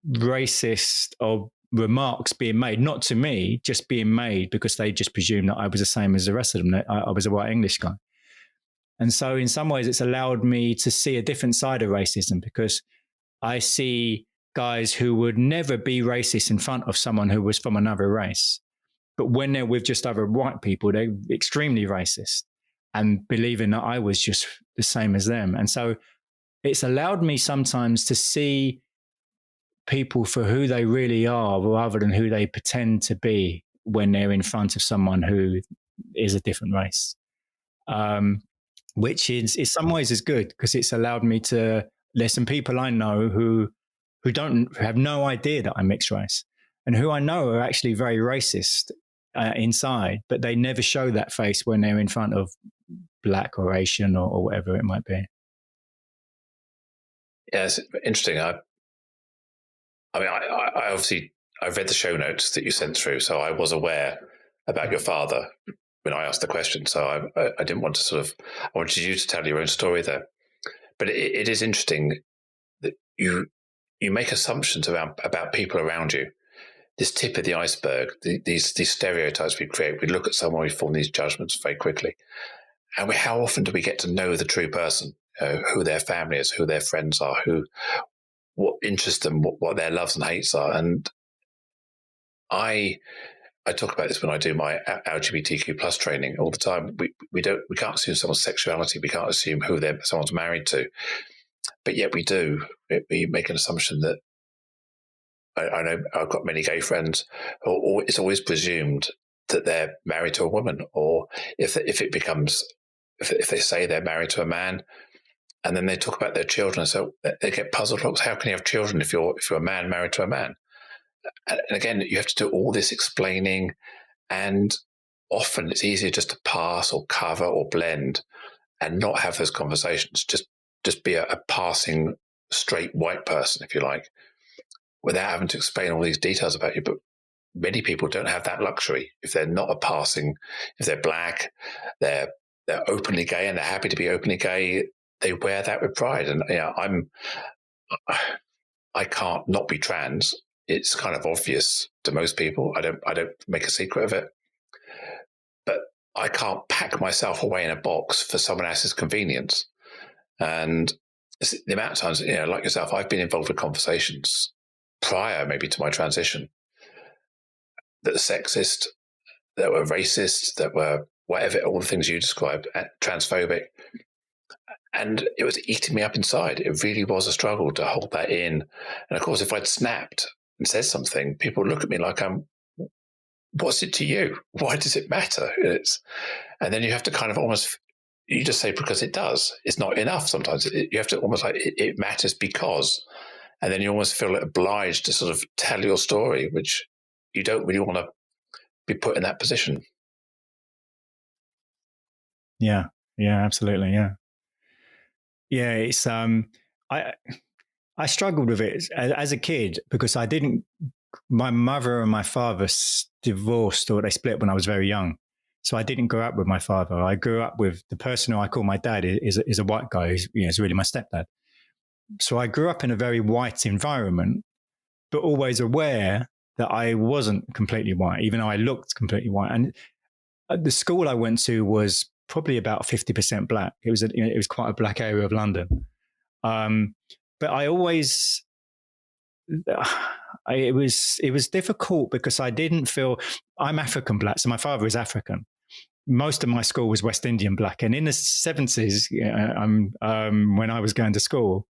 racist or remarks being made, not to me, just being made because they just presumed that I was the same as the rest of them, that I was a white English guy. And so in some ways it's allowed me to see a different side of racism because I see guys who would never be racist in front of someone who was from another race. But when they're with just other white people, they're extremely racist and believing that I was just the same as them. And so it's allowed me sometimes to see people for who they really are rather than who they pretend to be when they're in front of someone who is a different race. Which in some ways is good because it's allowed me to, there's some people I know who don't have no idea that I'm mixed race and who I know are actually very racist inside, but they never show that face when they're in front of black or Asian or whatever it might be. Yeah, it's interesting. I obviously I read the show notes that you sent through, so I was aware about your father when I asked the question. So I didn't want to I wanted you to tell your own story there. But it is interesting that you make assumptions about people around you. This tip of the iceberg, these stereotypes we create. We look at someone, we form these judgments very quickly. And how often do we get to know the true person, who their family is, who their friends are, what interests them, what their loves and hates are? And I talk about this when I do my LGBTQ plus training all the time. We can't assume someone's sexuality. We can't assume who someone's married to, but yet we do. We make an assumption that I know I've got many gay friends, or it's always presumed that they're married to a woman, or if they say they're married to a man, and then they talk about their children, so they get puzzled. How can you have children if you're a man married to a man? And again, you have to do all this explaining, and often it's easier just to pass or cover or blend and not have those conversations. Just be a passing straight white person, if you like, without having to explain all these details about you. But many people don't have that luxury. If they're not a passing, if they're black, they're openly gay and they're happy to be openly gay. They wear that with pride. And I can't not be trans. It's kind of obvious to most people. I don't make a secret of it. But I can't pack myself away in a box for someone else's convenience. And the amount of times, like yourself, I've been involved with conversations prior maybe to my transition that were sexist, that were racist, that were whatever, all the things you described, transphobic. And it was eating me up inside. It really was a struggle to hold that in. And of course, if I'd snapped and said something, people would look at me like what's it to you? Why does it matter? And then you have to kind of almost, you just say because it does. It's not enough sometimes. You have to almost like, it matters because, and then you almost feel obliged to sort of tell your story, which you don't really want to be put in that position. Yeah, absolutely. Yeah. It's, I struggled with it as a kid because my mother and my father divorced, or they split when I was very young. So I didn't grow up with my father. I grew up with the person who I call my dad is a white guy who's, is really my stepdad. So I grew up in a very white environment, but always aware that I wasn't completely white, even though I looked completely white. And the school I went to was probably about 50% black. It was quite a black area of London. But I always, it was difficult because I didn't feel, I'm African black, so my father is African. Most of my school was West Indian black, and in the 70s, when I was going to school,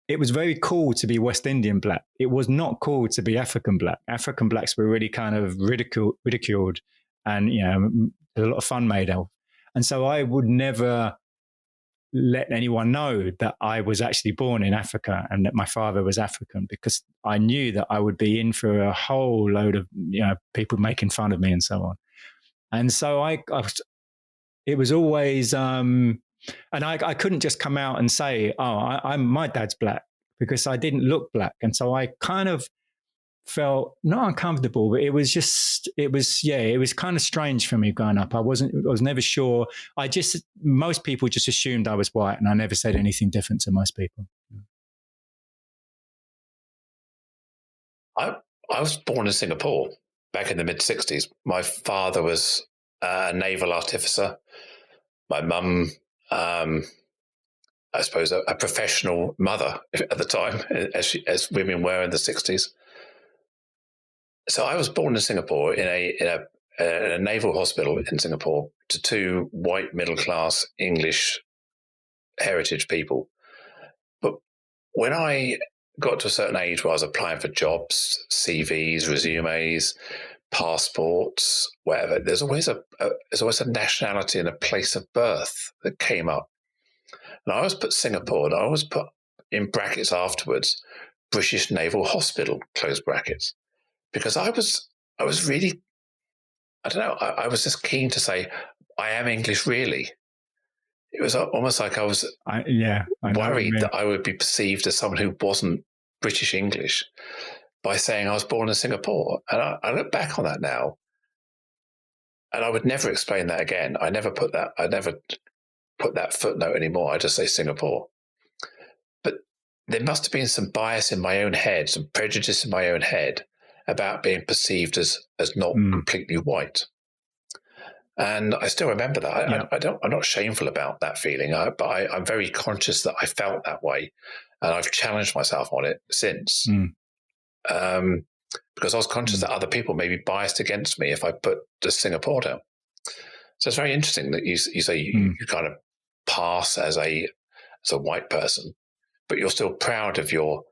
it was very cool to be West Indian black. It was not cool to be African black. African blacks were really kind of ridiculed, and a lot of fun made of. And so I would never let anyone know that I was actually born in Africa and that my father was African, because I knew that I would be in for a whole load of people making fun of me and so on. And so it was always, and I couldn't just come out and say, "Oh, my dad's black," because I didn't look black, and so I kind of felt not uncomfortable, but it was kind of strange for me growing up. I was never sure. Most people just assumed I was white, and I never said anything different to most people. I was born in Singapore back in the mid-60s. My father was a naval artificer. My mum, I suppose, a professional mother at the time, as women were in the 60s. So I was born in Singapore in a naval hospital in Singapore to two white middle-class English heritage people. But when I got to a certain age where I was applying for jobs, CVs, resumes, passports, whatever, there's always a nationality and a place of birth that came up. And I always put Singapore, and I always put in brackets afterwards, British Naval Hospital, close brackets, because I was really, I don't know, I was just keen to say, I am English, really. It was almost like I was worried that I would be perceived as someone who wasn't British English by saying I was born in Singapore. And I look back on that now, and I would never explain that again. I never put that footnote anymore. I just say Singapore. But there must have been some bias in my own head, some prejudice in my own head about being perceived as not completely white. And I still remember that. Yeah. I'm not shameful about that feeling, but I'm very conscious that I felt that way, and I've challenged myself on it since. Because I was conscious that other people may be biased against me if I put the Singapore down. So it's very interesting that you say you kind of pass as a white person, but you're still proud of your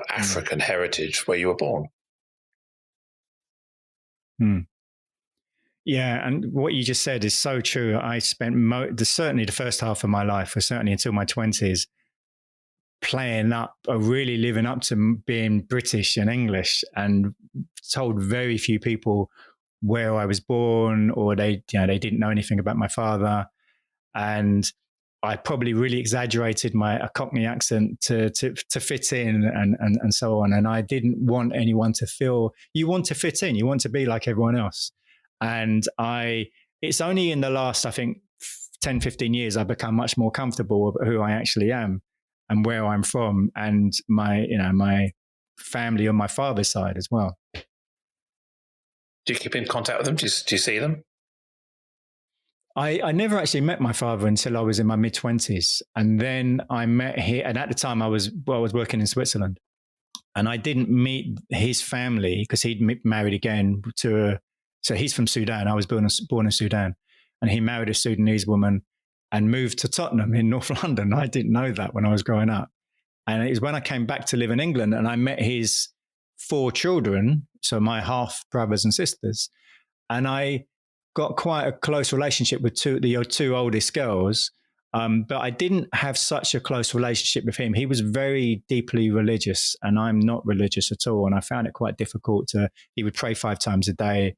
African heritage where you were born. Yeah, and what you just said is so true. I spent certainly the first half of my life, or certainly until my 20s, playing up, or really living up to being British and English, and told very few people where I was born, or they didn't know anything about my father. And I probably really exaggerated a Cockney accent to fit in and so on. And I didn't want anyone to feel, you want to fit in, you want to be like everyone else. And it's only in the last, I think, 10, 15 years, I've become much more comfortable with who I actually am and where I'm from, and my family on my father's side as well. Do you keep in contact with them? Do you see them? I never actually met my father until I was in my mid-20s. And then I met him, and at the time I was working in Switzerland. And I didn't meet his family because he'd married again so he's from Sudan. I was born in Sudan. And he married a Sudanese woman and moved to Tottenham in North London. I didn't know that when I was growing up. And it was when I came back to live in England and I met his 4 children, so my half brothers and sisters. And I got quite a close relationship with the 2 oldest girls. But I didn't have such a close relationship with him. He was very deeply religious, and I'm not religious at all. And I found it quite difficult he would pray 5 times a day,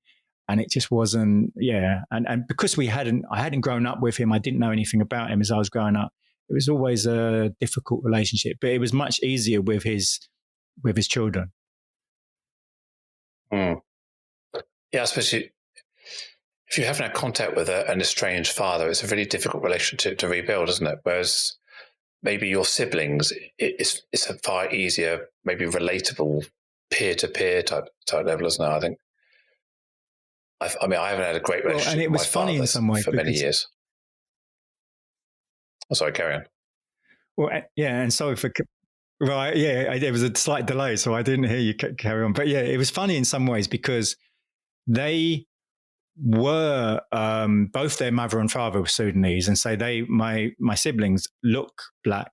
and it just wasn't, And because I hadn't grown up with him, I didn't know anything about him as I was growing up. It was always a difficult relationship, but it was much easier with his children. Yeah, especially if you haven't had contact with an estranged father, it's a really difficult relationship to rebuild, isn't it? Whereas maybe your siblings, it's a far easier, maybe relatable peer-to-peer type level, isn't it? I think. I mean, I haven't had a great relationship And it with was my funny father in some ways for many years. Oh, sorry, carry on. Well, yeah, and sorry for. Right, yeah, there was a slight delay, so I didn't hear you carry on. But yeah, it was funny in some ways because they were both their mother and father were Sudanese, and so my siblings look black,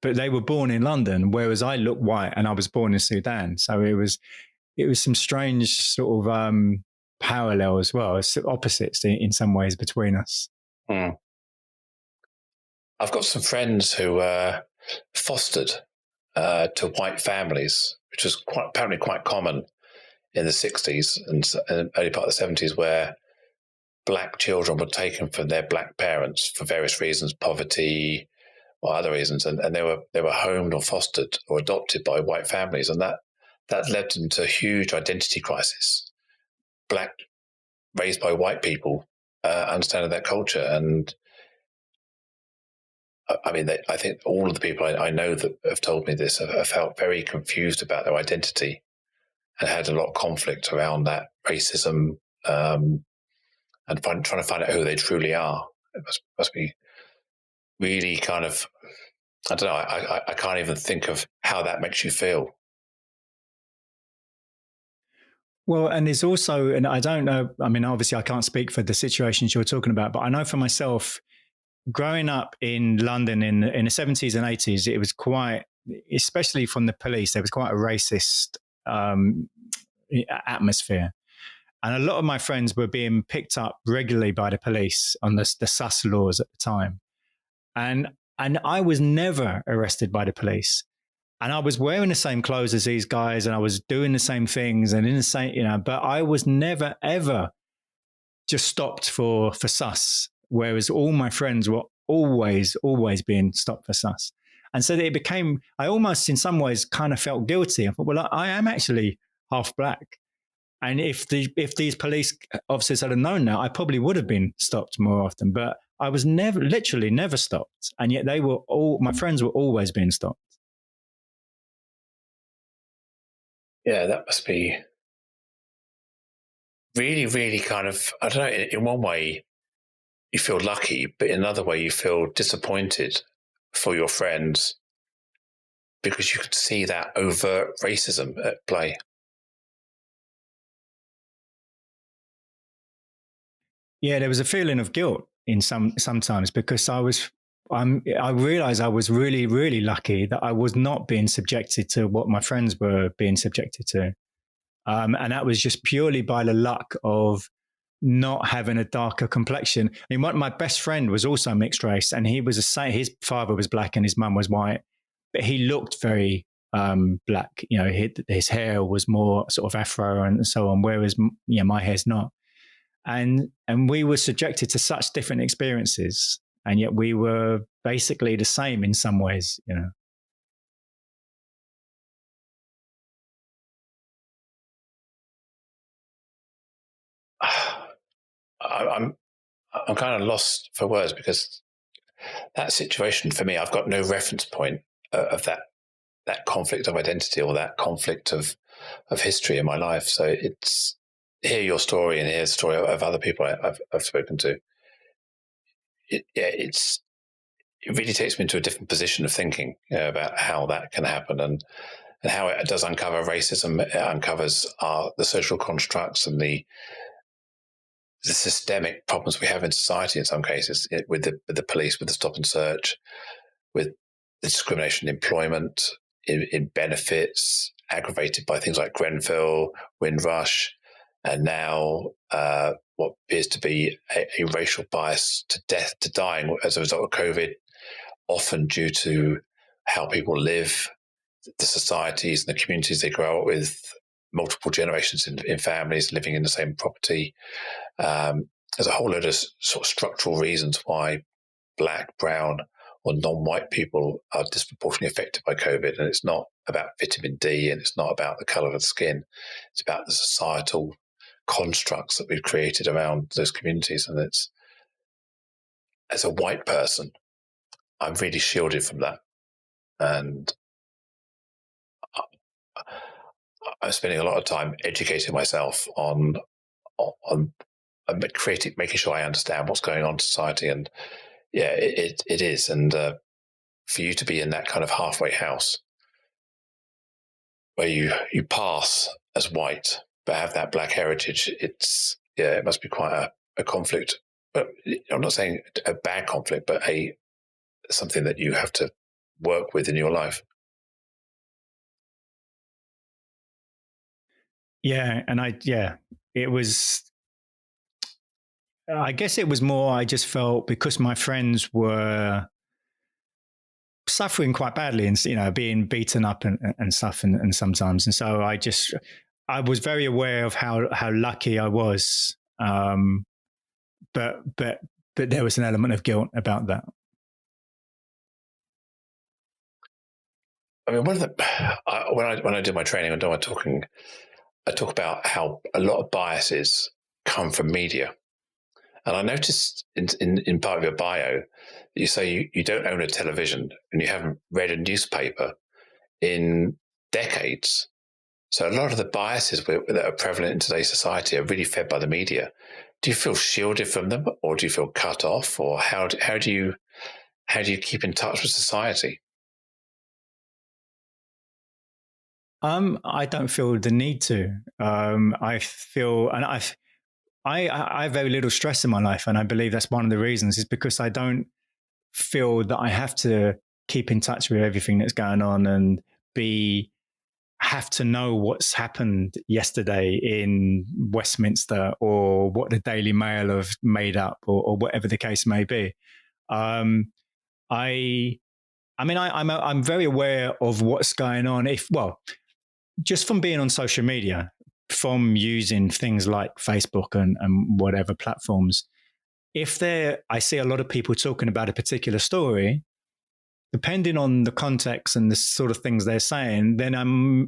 but they were born in London, whereas I look white and I was born in Sudan. So it was some strange sort of parallel as well, opposites in some ways between us. I've got some friends who fostered to white families, which was apparently quite common in the 60s and early part of the 70s, where black children were taken from their black parents for various reasons, poverty or other reasons, and they were homed or fostered or adopted by white families, and that led them to a huge identity crisis. Black raised by white people, understanding their culture, and I mean, I think all of the people I know that have told me this have felt very confused about their identity and had a lot of conflict around that racism, and trying to find out who they truly are. It must be really kind of, I don't know, I can't even think of how that makes you feel. Well, and there's also, and I don't know, I mean, obviously I can't speak for the situations you're talking about, but I know for myself, growing up in London in the 70s and 80s, it was quite, especially from the police, there was quite a racist atmosphere. And a lot of my friends were being picked up regularly by the police on the sus laws at the time. And I was never arrested by the police. And I was wearing the same clothes as these guys and I was doing the same things and in the same, but I was never, ever just stopped for sus. Whereas all my friends were always being stopped for sus. And so it became, I almost in some ways kind of felt guilty. I thought, well, I am actually half black. And if these police officers had known that, I probably would have been stopped more often. But I was literally never stopped. And yet my friends were always being stopped. Yeah, that must be really, really kind of, I don't know, in one way you feel lucky, but in another way you feel disappointed for your friends because you could see that overt racism at play. Yeah, there was a feeling of guilt in sometimes because I realized I was really, really lucky that I was not being subjected to what my friends were being subjected to. And that was just purely by the luck of not having a darker complexion. I mean, my best friend was also mixed race, and he was his father was black and his mum was white, but he looked very black. His hair was more sort of afro and so on, whereas my hair's not. And we were subjected to such different experiences, and yet we were basically the same in some ways. I'm kind of lost for words because that situation for me, I've got no reference point of that conflict of identity or that conflict of history in my life. So it's hear your story and hear the story of other people I've spoken to. It really takes me into a different position of thinking about how that can happen and how it does uncover racism. It uncovers the social constructs and the systemic problems we have in society in some cases with the police, with the stop and search, with the discrimination in employment, in benefits, aggravated by things like Grenfell, Windrush, and now what appears to be a racial bias to death, to dying as a result of COVID, often due to how people live, the societies and the communities they grow up with, multiple generations in families living in the same property. There's a whole load of sort of structural reasons why black, brown, or non-white people are disproportionately affected by COVID. And it's not about vitamin D, and it's not about the colour of the skin. It's about the societal constructs that we've created around those communities. And it's, as a white person, I'm really shielded from that. And I'm spending a lot of time educating myself on making sure I understand what's going on in society. And yeah, it is. And for you to be in that kind of halfway house where you pass as white but have that black heritage, it must be quite a conflict. But I'm not saying a bad conflict, but something that you have to work with in your life. Yeah, and it was. I guess it was more. I just felt because my friends were suffering quite badly and being beaten up and stuff and sometimes, and so I was very aware of how lucky I was, but there was an element of guilt about that. I mean, when I do my training, I talk about how a lot of biases come from media. And I noticed in part of your bio, you say you don't own a television and you haven't read a newspaper in decades. So a lot of the biases that are prevalent in today's society are really fed by the media. Do you feel shielded from them, or do you feel cut off, or how do you keep in touch with society? I don't feel the need to. I feel, and I have very little stress in my life, and I believe that's one of the reasons is because I don't feel that I have to keep in touch with everything that's going on and have to know what's happened yesterday in Westminster or what the Daily Mail have made up or whatever the case may be. I'm very aware of what's going on. Just from being on social media, from using things like Facebook and whatever platforms, I see a lot of people talking about a particular story, depending on the context and the sort of things they're saying, then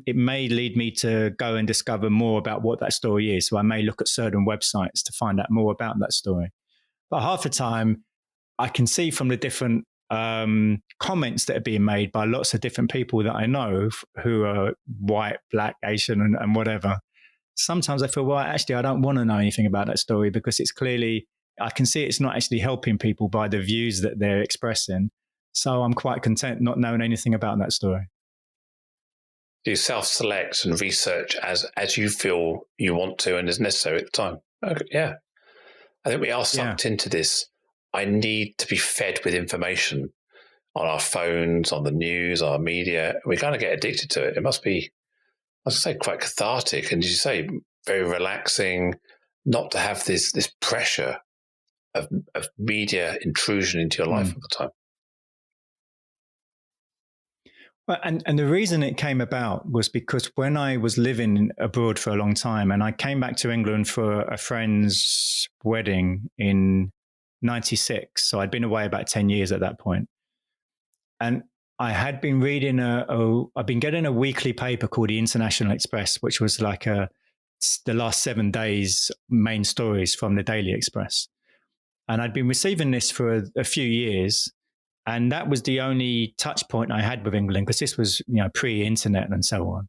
it may lead me to go and discover more about what that story is. So I may look at certain websites to find out more about that story. But half the time, I can see from the different comments that are being made by lots of different people that I know who are white, black, Asian, and whatever. Sometimes I feel, well, actually, I don't want to know anything about that story because it's clearly, I can see it's not actually helping people by the views that they're expressing. So I'm quite content not knowing anything about that story. Do you self-select and research as you feel you want to and is necessary at the time? Okay, yeah. I think we are sucked into this. I need to be fed with information on our phones, on the news, our media. We kind of get addicted to it. It must be, I was going to say, quite cathartic, and as you say, very relaxing, not to have this pressure of media intrusion into your life all the time. Well, and the reason it came about was because when I was living abroad for a long time, and I came back to England for a friend's wedding in '96, so I'd been away about 10 years at that point. And I had been reading I've been getting a weekly paper called the International Express, which was like the last 7 days main stories from the Daily Express. And I'd been receiving this for a few years. And that was the only touch point I had with England because this was, pre-internet and so on.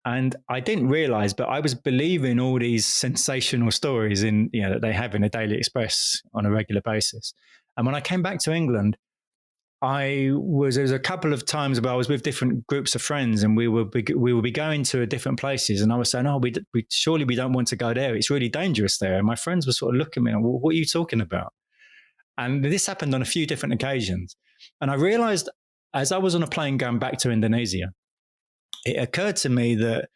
And I didn't realize, but I was believing all these sensational stories that they have in the Daily Express on a regular basis. And when I came back to England, there was a couple of times where I was with different groups of friends, and we would be going to different places, and I was saying, "Oh, we surely we don't want to go there. It's really dangerous there." And my friends were sort of looking at me, well, "What are you talking about?" And this happened on a few different occasions. And I realized as I was on a plane going back to Indonesia, it occurred to me that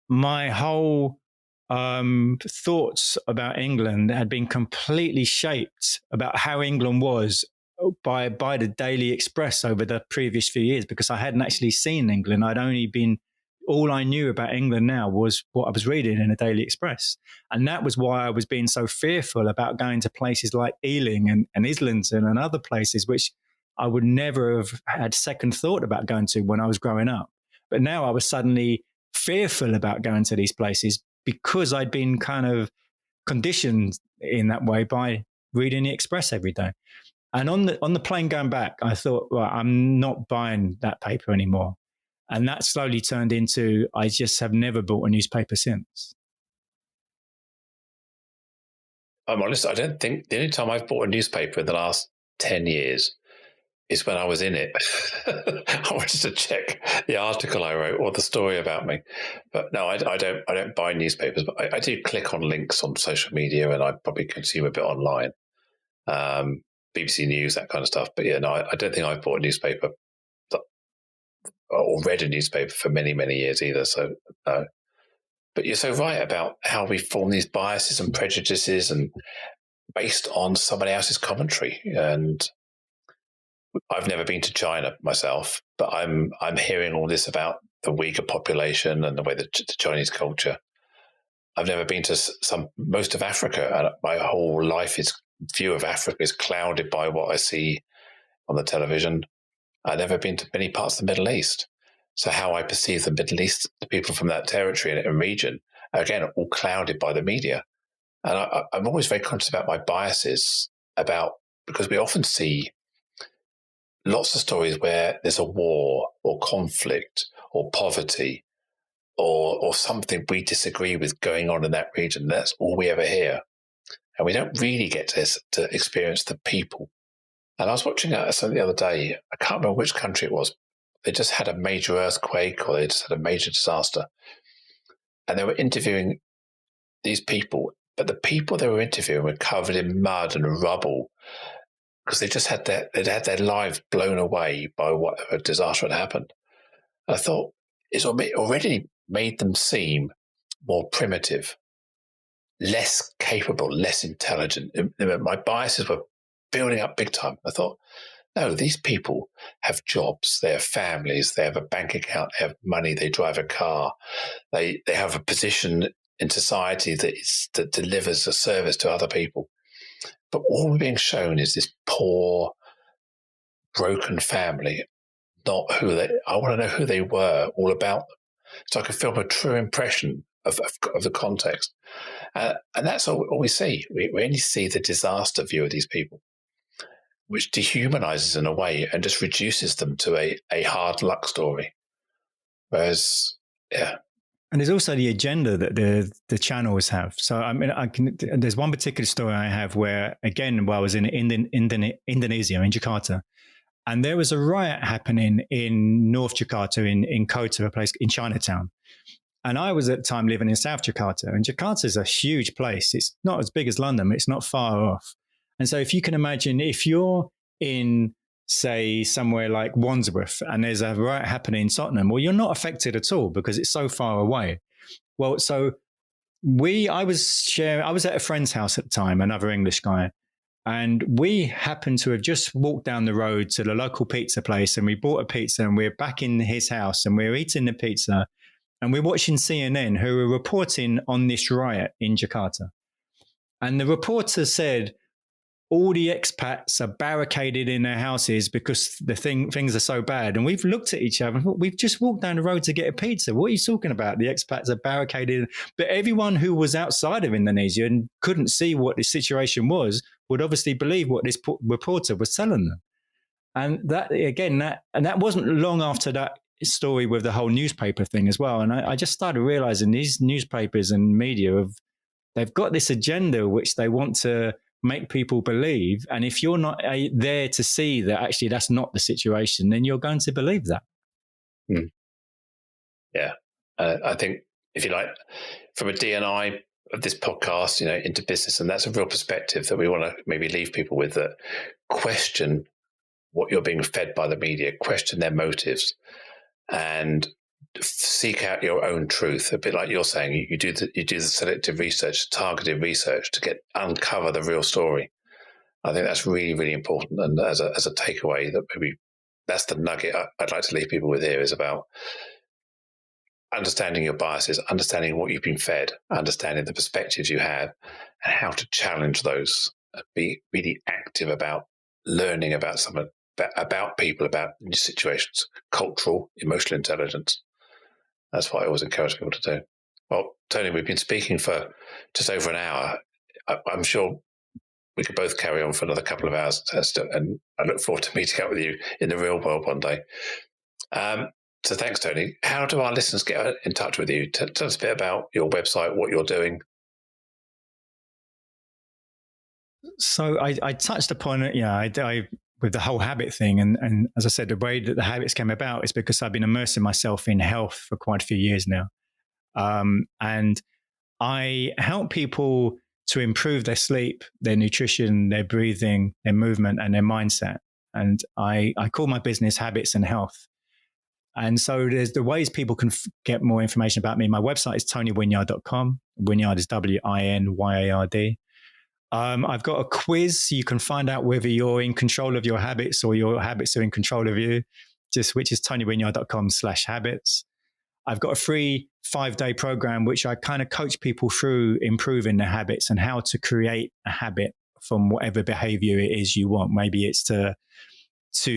my whole thoughts about England had been completely shaped about how England was by the Daily Express over the previous few years, because I hadn't actually seen England. All I knew about England now was what I was reading in the Daily Express. And that was why I was being so fearful about going to places like Ealing and Islington and other places, which I would never have had second thought about going to when I was growing up. But now I was suddenly fearful about going to these places because I'd been kind of conditioned in that way by reading the Express every day. And on the plane going back, I thought, well, I'm not buying that paper anymore. And that slowly turned into, I just have never bought a newspaper since. I'm honest, I don't think the only time I've bought a newspaper in the last 10 years is when I was in it. I wanted to check the article I wrote or the story about me. But no, I don't buy newspapers, but I do click on links on social media, and I probably consume a bit online. BBC News, that kind of stuff. But yeah, no, I don't think I've bought a newspaper or read a newspaper for many, many years either. So no. But you're so right about how we form these biases and prejudices and based on somebody else's commentary. And I've never been to China myself, but I'm hearing all this about the Uyghur population and the way the Chinese culture. I've never been to most of Africa, and my whole view of Africa is clouded by what I see on the television. I've never been to many parts of the Middle East. So how I perceive the Middle East, the people from that territory and region, again, are all clouded by the media. And I'm always very conscious about my biases because we often see lots of stories where there's a war or conflict or poverty or something we disagree with going on in that region. That's all we ever hear. And we don't really get to experience the people. And I was watching something the other day. I can't remember which country it was. They just had a major earthquake or they just had a major disaster. And they were interviewing these people, but the people they were interviewing were covered in mud and rubble because they just had their lives blown away by whatever disaster had happened. And I thought it's already made them seem more primitive, less capable, less intelligent. My biases were building up big time. I thought, no, these people have jobs, they have families, they have a bank account, they have money, they drive a car, they have a position in society that delivers a service to other people. But all we're being shown is this poor, broken family, not I want to know who they were, all about them. So I can film a true impression of the context. And that's all we see. We only see the disaster view of these people, which dehumanizes in a way and just reduces them to a hard luck story. Whereas, yeah. And there's also the agenda that the channels have. So I mean, there's one particular story I have where, again, while I was in Indonesia, in Jakarta, and there was a riot happening in North Jakarta, in Kota, a place in Chinatown. And I was at the time living in South Jakarta, and Jakarta is a huge place. It's not as big as London, but it's not far off. And so if you can imagine, if you're in, say, somewhere like Wandsworth and there's a riot happening in Tottenham, well, you're not affected at all because it's so far away. Well, so I was at a friend's house at the time, another English guy, and we happened to have just walked down the road to the local pizza place, and we bought a pizza, and we're back in his house, and we're eating the pizza, and we're watching CNN, who are reporting on this riot in Jakarta. And the reporter said, all the expats are barricaded in their houses because things are so bad. And we've looked at each other and thought, we've just walked down the road to get a pizza. What are you talking about? The expats are barricaded. But everyone who was outside of Indonesia and couldn't see what the situation was would obviously believe what this reporter was telling them. And that wasn't long after that story with the whole newspaper thing as well. And I just started realizing these newspapers and media they've got this agenda which they want to make people believe. And if you're not there to see that actually that's not the situation, then you're going to believe that. Yeah. I think, if you like, from a D&I of this podcast, into business, and that's a real perspective that we want to maybe leave people with, that question what you're being fed by the media, question their motives, and seek out your own truth. A bit like you're saying, you do the selective research, targeted research to uncover the real story. I think that's really, really important. And as a takeaway, that maybe that's the nugget I'd like to leave people with here, is about understanding your biases, understanding what you've been fed, understanding the perspectives you have, and how to challenge those. Be really active about learning about some of about people, about new situations, cultural, emotional intelligence. That's what I always encourage people to do. Well, Tony, we've been speaking for just over an hour. I'm sure we could both carry on for another couple of hours, and I look forward to meeting up with you in the real world one day. So thanks, Tony. How do our listeners get in touch with you? Tell us a bit about your website, what you're doing. So I touched upon it, I with the whole habit thing. And as I said, the way that the habits came about is because I've been immersing myself in health for quite a few years now. And I help people to improve their sleep, their nutrition, their breathing, their movement, and their mindset. And I call my business Habits and Health. And so there's the ways people can get more information about me. My website is tonywynyard.com. Wynyard is Wynyard. I've got a quiz. You can find out whether you're in control of your habits or your habits are in control of you, which is tonywynyard.com/habits. I've got a free 5-day program, which I kind of coach people through improving their habits and how to create a habit from whatever behavior it is you want. Maybe it's to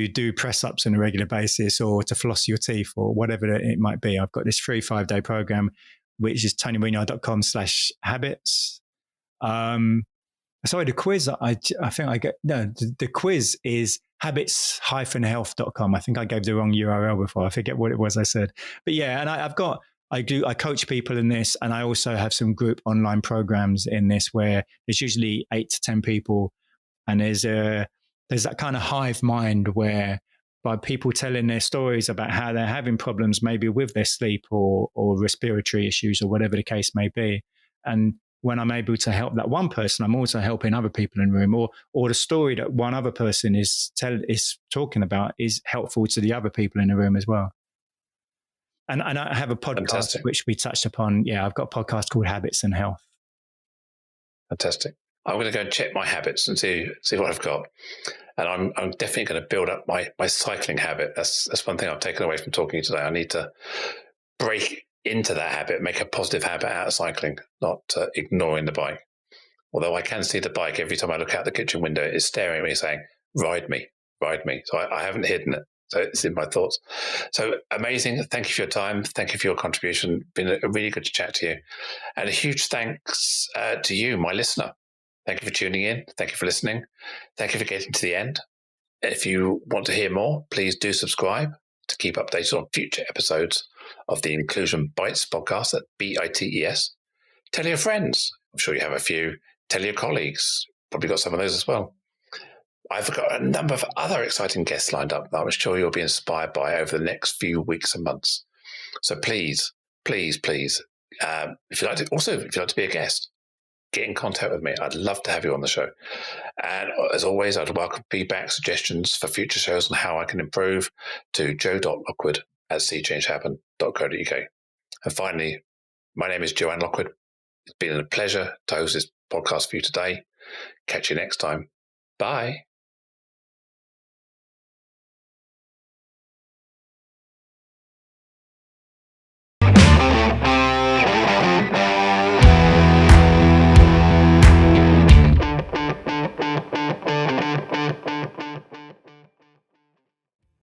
do press ups on a regular basis or to floss your teeth or whatever it might be. I've got this free 5-day program, which is tonywynyard.com/habits. Sorry, the quiz, I think I get, no, the quiz is habits-health.com. I think I gave the wrong URL before. I forget what it was I said. But yeah, and I coach people in this, and I also have some group online programs in this where there's usually 8 to 10 people, and there's that kind of hive mind where by people telling their stories about how they're having problems maybe with their sleep or respiratory issues or whatever the case may be. And when I'm able to help that one person, I'm also helping other people in the room, or the story that one other person is talking about is helpful to the other people in the room as well. And I have a podcast, Fantastic. Which we touched upon. Yeah, I've got a podcast called Habits and Health. Fantastic. I'm going to go and check my habits and see what I've got. And I'm definitely going to build up my cycling habit. That's one thing I've taken away from talking to you today. I need to break into that habit, make a positive habit out of cycling, not ignoring the bike. Although I can see the bike every time I look out the kitchen window, it's staring at me saying, ride me. So I haven't hidden it. So it's in my thoughts. So amazing. Thank you for your time. Thank you for your contribution. Been really good to chat to you. And a huge thanks to you, my listener. Thank you for tuning in. Thank you for listening. Thank you for getting to the end. If you want to hear more, please do subscribe to keep updated on future episodes of the Inclusion Bites podcast at BITES. Tell your friends. I'm sure you have a few. Tell your colleagues. Probably got some of those as well. I've got a number of other exciting guests lined up that I'm sure you'll be inspired by over the next few weeks and months. So please, if you'd like to be a guest, get in contact with me. I'd love to have you on the show. And as always, I'd welcome feedback, suggestions for future shows on how I can improve to joe.lockwood@seechangehappen.co.uk. And finally, my name is Joanne Lockwood. It's been a pleasure to host this podcast for you today. Catch you next time. Bye.